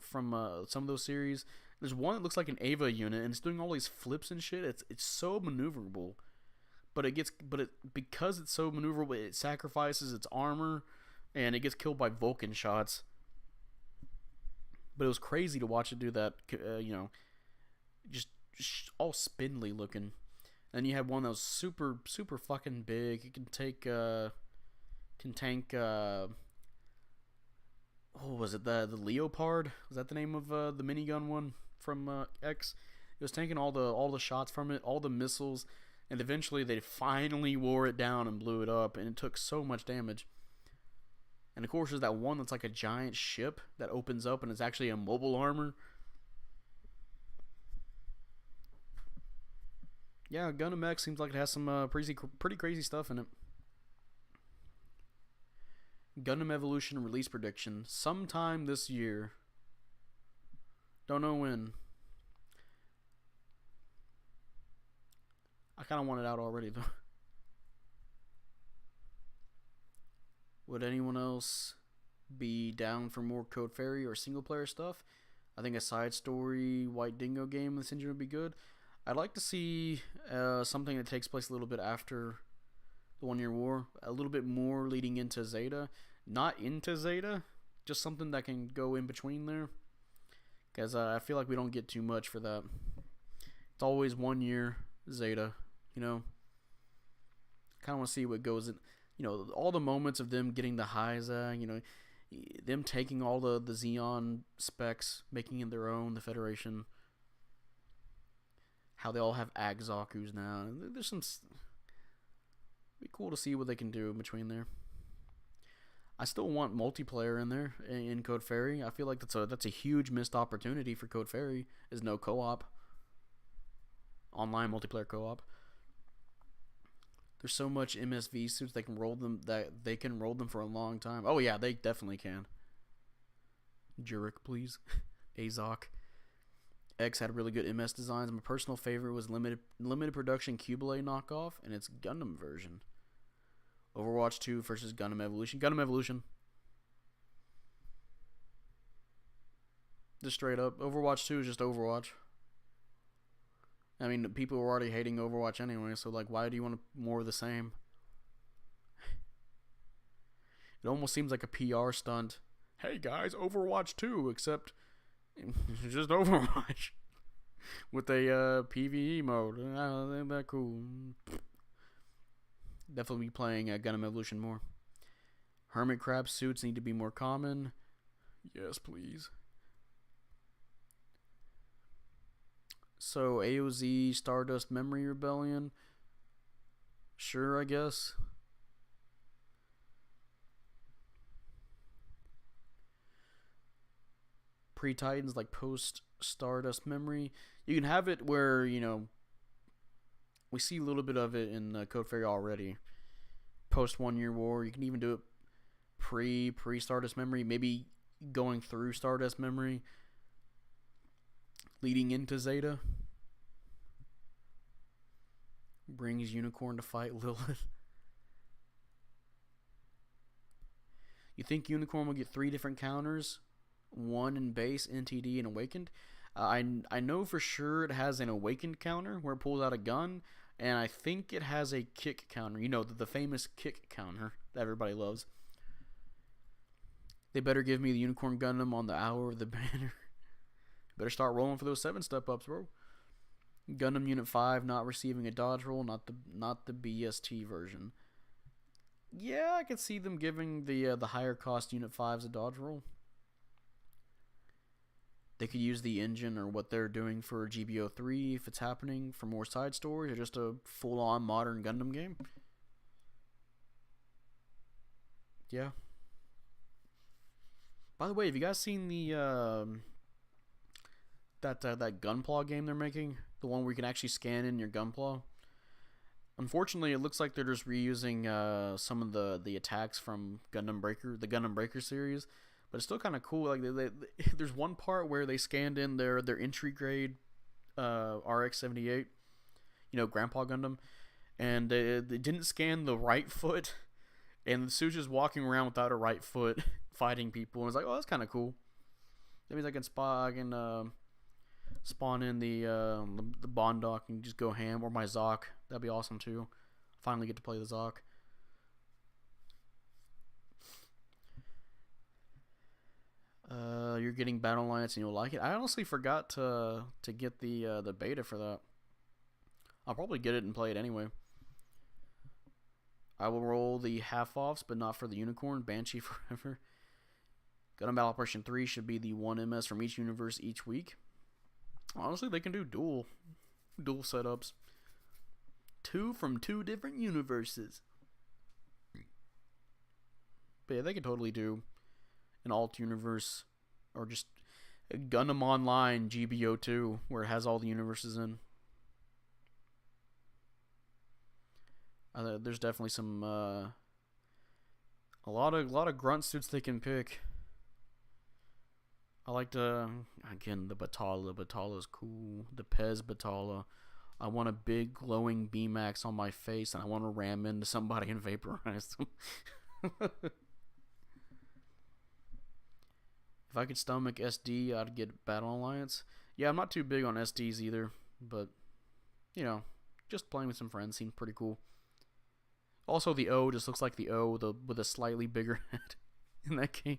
some of those series. There's one that looks like an Ava unit, and it's doing all these flips and shit. It's so maneuverable, but because it's so maneuverable, it sacrifices its armor, and it gets killed by Vulcan shots. But it was crazy to watch it do that, just all spindly looking. And you had one that was super, super fucking big. It can tank, what was it, the Leopard? Was that the name of the minigun one from X? It was tanking all the shots from it, all the missiles, and eventually they finally wore it down and blew it up, and it took so much damage. And of course, there's that one that's like a giant ship that opens up and it's actually a mobile armor. Yeah, Gundam X seems like it has some pretty crazy stuff in it. Gundam Evolution release prediction sometime this year. Don't know when. I kind of want it out already though. Would anyone else be down for more Code Fairy or single player stuff? I think a side story White Dingo game with this engine would be good. I'd like to see something that takes place a little bit after the 1 Year War, a little bit more leading into Zeta, not into Zeta, just something that can go in between there. Because I feel like we don't get too much for that. It's always 1 year Zeta, you know. Kind of want to see what goes in. You know, all the moments of them getting the Hyza, you know, them taking all the Xeon specs, making it their own, the Federation. How they all have Agzakus now. There's some. It'd be cool to see what they can do in between there. I still want multiplayer in there in Code Fairy. I feel like that's a huge missed opportunity for Code Fairy. Is no co-op, online multiplayer co-op. There's so much MSV suits they can roll them for a long time. Oh yeah, they definitely can. Jurek, please. Azok. X had really good MS designs. My personal favorite was limited production Cubelay knockoff and its Gundam version. Overwatch 2 versus Gundam Evolution. Gundam Evolution. Just straight up. Overwatch 2 is just Overwatch. I mean, people were already hating Overwatch anyway, so like, why do you want more of the same? It almost seems like a PR stunt. Hey guys, Overwatch 2, except it's just Overwatch with a PvE mode. Ain't that cool? Definitely be playing Gundam Evolution more. Hermit crab suits need to be more common. Yes, please. So AOZ Stardust Memory Rebellion. Sure, I guess. Pre-Titans, like post-Stardust Memory. You can have it where, you know, we see a little bit of it in Code Fairy already. Post 1 Year War. You can even do it pre-Stardust Memory. Maybe going through Stardust Memory. Leading into Zeta. Brings Unicorn to fight Lilith. You think Unicorn will get 3 different counters? 1 in base, NTD, and Awakened. I know for sure it has an Awakened counter where it pulls out a gun, and I think it has a kick counter. You know, the famous kick counter that everybody loves. They better give me the Unicorn Gundam on the hour of the banner. Better start rolling for those 7 step-ups, bro. Gundam Unit 5 not receiving a dodge roll, not the BST version. Yeah, I could see them giving the higher cost Unit 5s a dodge roll. They could use the engine or what they're doing for GBO2 if it's happening for more side stories or just a full-on modern Gundam game. Yeah. By the way, have you guys seen the that Gunpla game they're making? The one where you can actually scan in your Gunpla? Unfortunately, it looks like they're just reusing some of the attacks from the Gundam Breaker series. But it's still kind of cool. Like there's one part where they scanned in their entry grade RX-78, you know, Grandpa Gundam, and they didn't scan the right foot, and the suit's just walking around without a right foot, fighting people. And it's like, oh, that's kind of cool. That means I can spawn in the Bondoc and just go ham, or my Zoc. That'd be awesome too. Finally get to play the Zoc. You're getting Battle Alliance and you'll like it. I honestly forgot to get the beta for that. I'll probably get it and play it anyway. I will roll the half-offs, but not for the Unicorn. Banshee forever. Gundam Battle Operation 3 should be the 1 MS from each universe each week. Honestly, they can do dual setups. 2 from 2 different universes. But yeah, they could totally do an alt universe or just a Gundam Online GBO2 where it has all the universes in. There's definitely some a lot of grunt suits they can pick. I like the Batala. Batala's cool. The Pez Batala. I want a big glowing Beam-Ax on my face, and I want to ram into somebody and vaporize them. If I could stomach SD, I'd get Battle Alliance. Yeah, I'm not too big on SDs either, but, you know, just playing with some friends seemed pretty cool. Also, the O just looks like the O with a slightly bigger head in that game.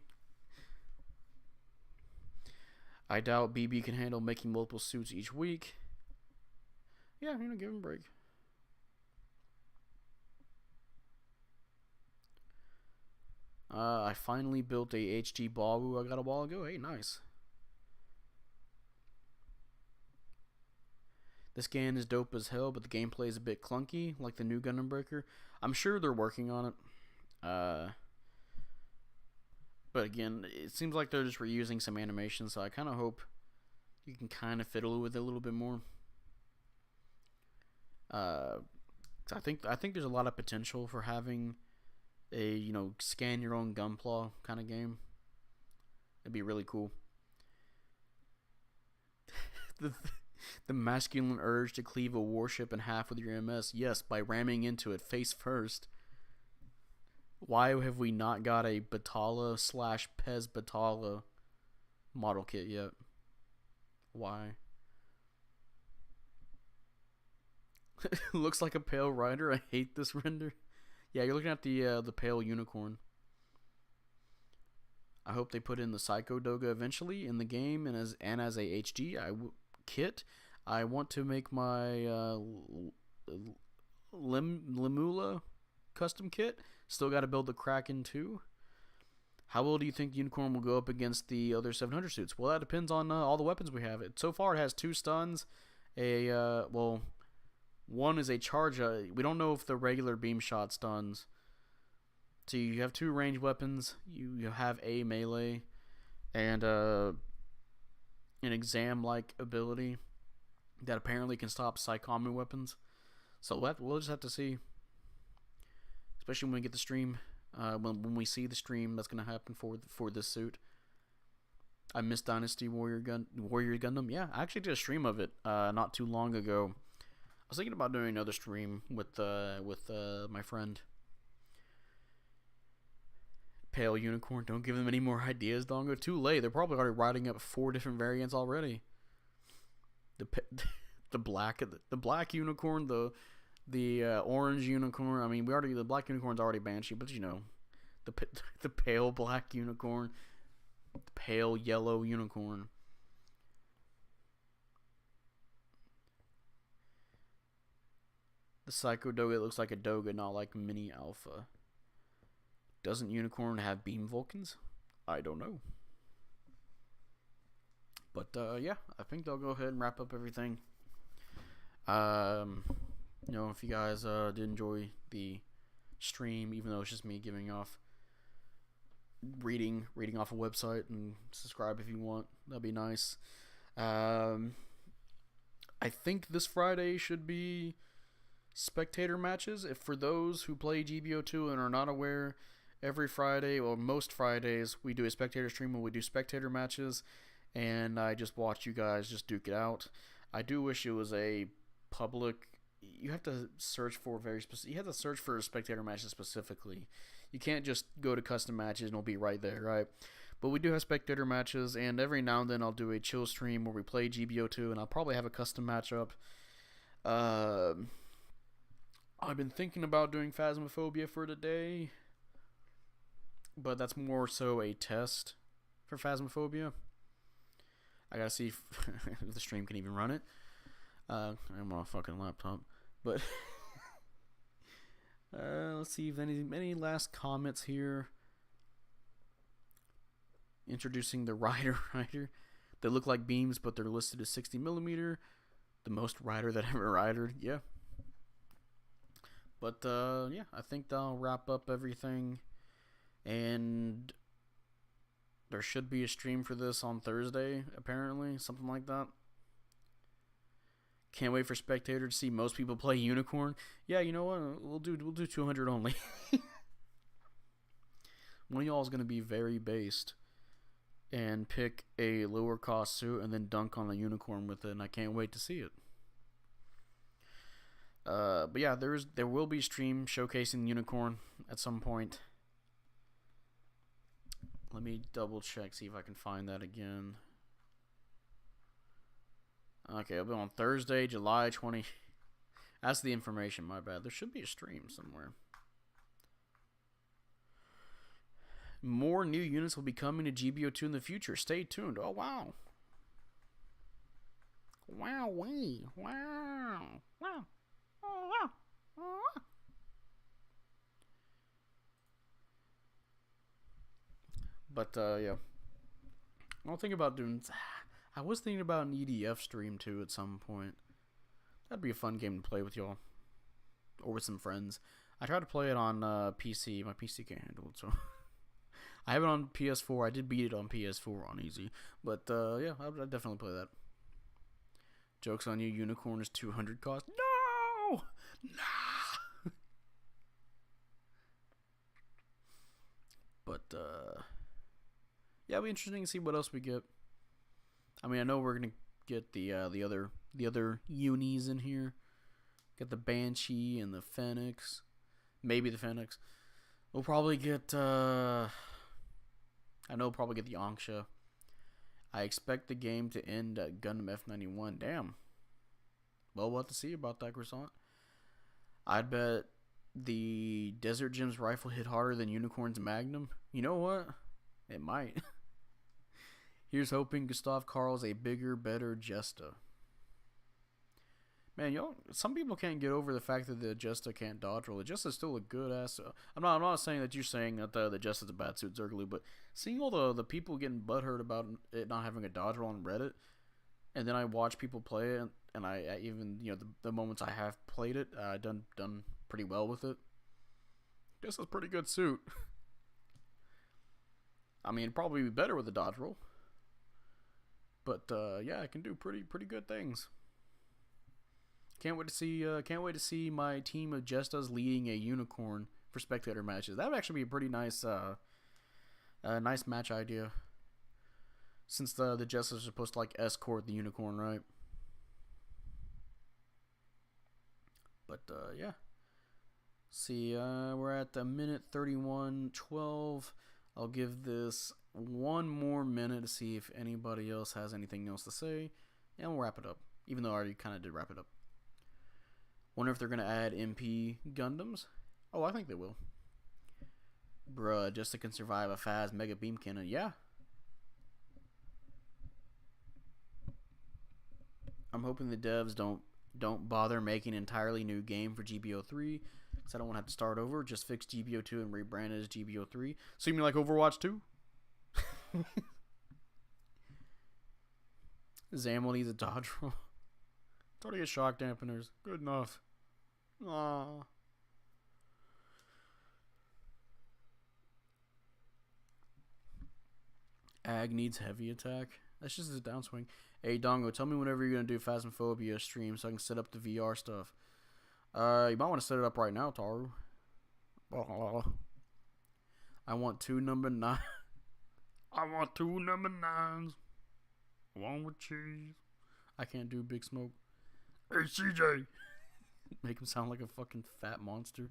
I doubt BB can handle making multiple suits each week. Yeah, you know, give him a break. I finally built a HG Bawu I got a while ago. Hey, nice. The scan is dope as hell, but the gameplay is a bit clunky, like the new Gundam Breaker. I'm sure they're working on it. But again, it seems like they're just reusing some animations, so I kind of hope you can kind of fiddle with it a little bit more. I think there's a lot of potential for having a, you know, scan your own Gunpla kind of game. It'd be really cool. the, the masculine urge to cleave a warship in half with your MS. Yes, by ramming into it face first. Why have we not got a Batala / Pez Batala model kit yet? Why? Looks like a pale rider. I hate this render. Yeah, you're looking at the pale unicorn. I hope they put in the Psycho Doga eventually in the game and as a HG kit. I want to make my Limula custom kit. Still got to build the Kraken too. How well do you think the Unicorn will go up against the other 700 suits? Well, that depends on all the weapons we have. So far, it has 2 stuns. One is a charge. We don't know if the regular beam shot stuns. So you have 2 ranged weapons. You have a melee and an exam-like ability that apparently can stop Psychomu weapons. So we'll just have to see. Especially when we get the stream. When we see the stream that's going to happen for this suit. I missed Dynasty Warrior Gundam. Yeah, I actually did a stream of it not too long ago. I was thinking about doing another stream with my friend. Pale Unicorn. Don't give them any more ideas, Dongo. Too late. They're probably already writing up 4 different variants already. The black unicorn, the orange unicorn. I mean, the black unicorn's already Banshee, but you know, the pale black unicorn, the pale yellow unicorn. The Psycho Doga looks like a Doga, not like Mini Alpha. Doesn't Unicorn have beam Vulcans? I don't know. But yeah, I think they'll go ahead and wrap up everything. You know, if you guys did enjoy the stream, even though it's just me giving off reading off a website, and subscribe if you want, that'd be nice. I think this Friday should be spectator matches. If for those who play GBO2 and are not aware, every Friday, or most Fridays, we do a spectator stream where we do spectator matches, and I just watch you guys just duke it out. I do wish it was a public. You have to search for you have to search for spectator matches specifically. You can't just go to custom matches and it'll be right there, right? But we do have spectator matches, and every now and then I'll do a chill stream where we play GBO2, and I'll probably have a custom matchup. I've been thinking about doing Phasmophobia for today, but that's more so a test for Phasmophobia. I gotta see if the stream can even run it. I'm on a fucking laptop, but let's see if any last comments here. Introducing the Rider. They look like beams, but they're listed as 60mm. The most Rider that ever ridered. Yeah. But yeah, I think that'll wrap up everything. And there should be a stream for this on Thursday, apparently, something like that. Can't wait for spectator to see most people play Unicorn. Yeah, you know what? We'll do 200 only. One of y'all is gonna be very based and pick a lower cost suit and then dunk on a Unicorn with it, and I can't wait to see it. But yeah, there will be a stream showcasing Unicorn at some point. Let me double check, see if I can find that again. Okay, it'll be on Thursday, July 20. That's the information, my bad. There should be a stream somewhere. More new units will be coming to GBO2 in the future. Stay tuned. Oh, wow. Wow. But, yeah. I was thinking about an EDF stream, too, at some point. That'd be a fun game to play with y'all. Or with some friends. I tried to play it on PC. My PC can't handle it, so... I have it on PS4. I did beat it on PS4 on easy. But, yeah, I'd definitely play that. Joke's on you, Unicorn is 200 cost. No! Nah! But, yeah, it'll be interesting to see what else we get. I mean, I know we're going to get the other unis in here. Get the Banshee and the Phoenix. Maybe the Phoenix. We'll probably get I know we'll probably get the Anksha. I expect the game to end at Gundam F91. Damn. Well, we'll have to see about that, Croissant. I'd bet the Desert Gems rifle hit harder than Unicorn's Magnum. You know what? It might. Here's hoping Gustav Karl's a bigger, better Jesta. Man, some people can't get over the fact that the Jesta can't dodge roll. The Jesta's still a good ass. I'm not saying that you're saying that the Jesta's a bad suit, Zergaloo, but seeing all the people getting butthurt about it not having a dodge roll on Reddit, and then I watch people play it, and I even, the moments I have played it, I done pretty well with it. Jesta's a pretty good suit. I mean, probably be better with a dodge roll, but yeah, it can do pretty good things. Can't wait to see my team of Jestas leading a unicorn for spectator matches. That would actually be a pretty nice nice match idea. Since the Jestas are supposed to escort the unicorn, right? But yeah. See, we're at the minute 31:12. I'll give this one more minute to see if anybody else has anything else to say, and we'll wrap it up. Even though I already kind of did wrap it up. Wonder if they're going to add MP Gundams. Oh, I think they will. Bruh, Jesta can survive a Phas Mega Beam Cannon. Yeah. I'm hoping the devs don't bother making an entirely new game for GBO3. Because I don't want to have to start over. Just fix GBO2 and rebrand it as GBO3. So you mean like Overwatch 2? Zamel needs a dodge roll. It's already got shock dampeners. Good enough. Aww. Ag needs heavy attack. That's just his downswing. Hey, Dongo, tell me whenever you're going to do Phasmophobia stream so I can set up the VR stuff. You might want to set it up right now, Taru. I want 2 number 9. I want 2 number 9s. One with cheese. I can't do Big Smoke. Hey, CJ. Make him sound like a fucking fat monster.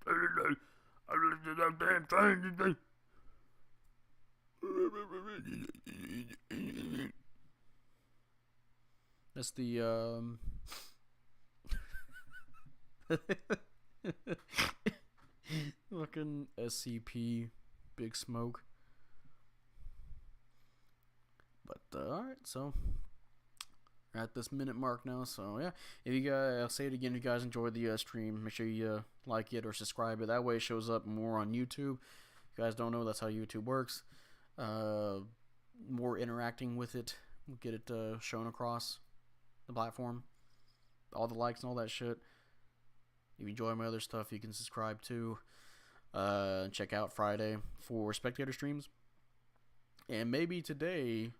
I lifted that damn thing. That's the fucking SCP Big Smoke. But alright, so we're at this minute mark now, so yeah. If you guys, I'll say it again, if you guys enjoyed the stream, make sure you like it or subscribe it. That way it shows up more on YouTube. If you guys don't know, that's how YouTube works. More interacting with it, we'll get it shown across the platform. All the likes and all that shit. If you enjoy my other stuff, you can subscribe too. Check out Friday for spectator streams. And maybe today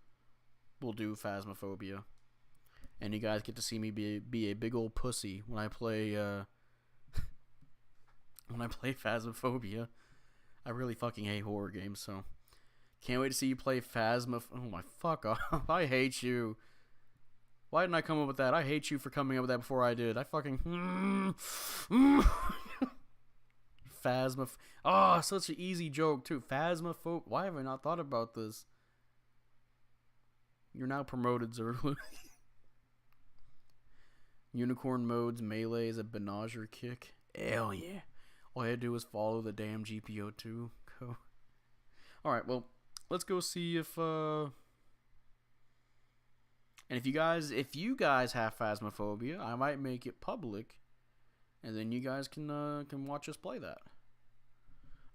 we'll do Phasmophobia. And you guys get to see me be a big old pussy when I play Phasmophobia. I really fucking hate horror games, so can't wait to see you play Phasmophobia. Oh my fuck off. I hate you. Why didn't I come up with that? I hate you for coming up with that before I did. I fucking Phasmophobia. Oh, such an easy joke too. Phasmophobia. Why have I not thought about this? You're now promoted, Zerlu. Unicorn modes, melee is a Benager kick. Hell yeah. All I had to do was follow the damn GBO2 code. Alright, well, let's go see if and if you guys have Phasmophobia, I might make it public, and then you guys can watch us play that.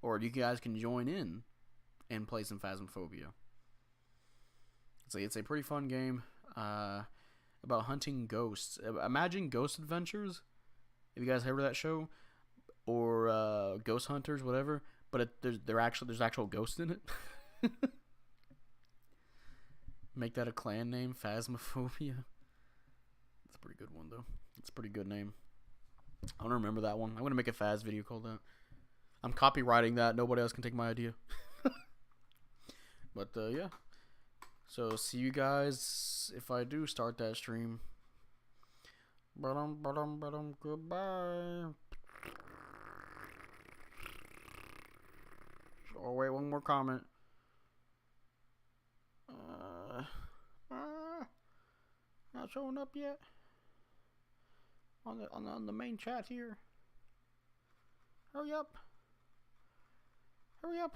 Or you guys can join in and play some Phasmophobia. It's a pretty fun game. About hunting ghosts. Imagine Ghost Adventures. If you guys heard of that show, or Ghost Hunters, whatever. But there's actual ghosts in it. Make that a clan name, Phasmophobia. That's a pretty good one though. It's a pretty good name. I don't remember that one. I'm gonna make a Phas video called that. I'm copywriting that. Nobody else can take my idea. But yeah. So see you guys if I do start that stream. Goodbye. Oh wait, one more comment. Not showing up yet on the main chat here. Hurry up! Hurry up!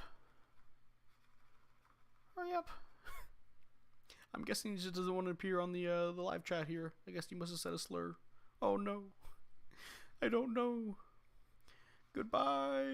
Hurry up! I'm guessing he just doesn't want to appear on the live chat here. I guess he must have said a slur. Oh no! I don't know. Goodbye.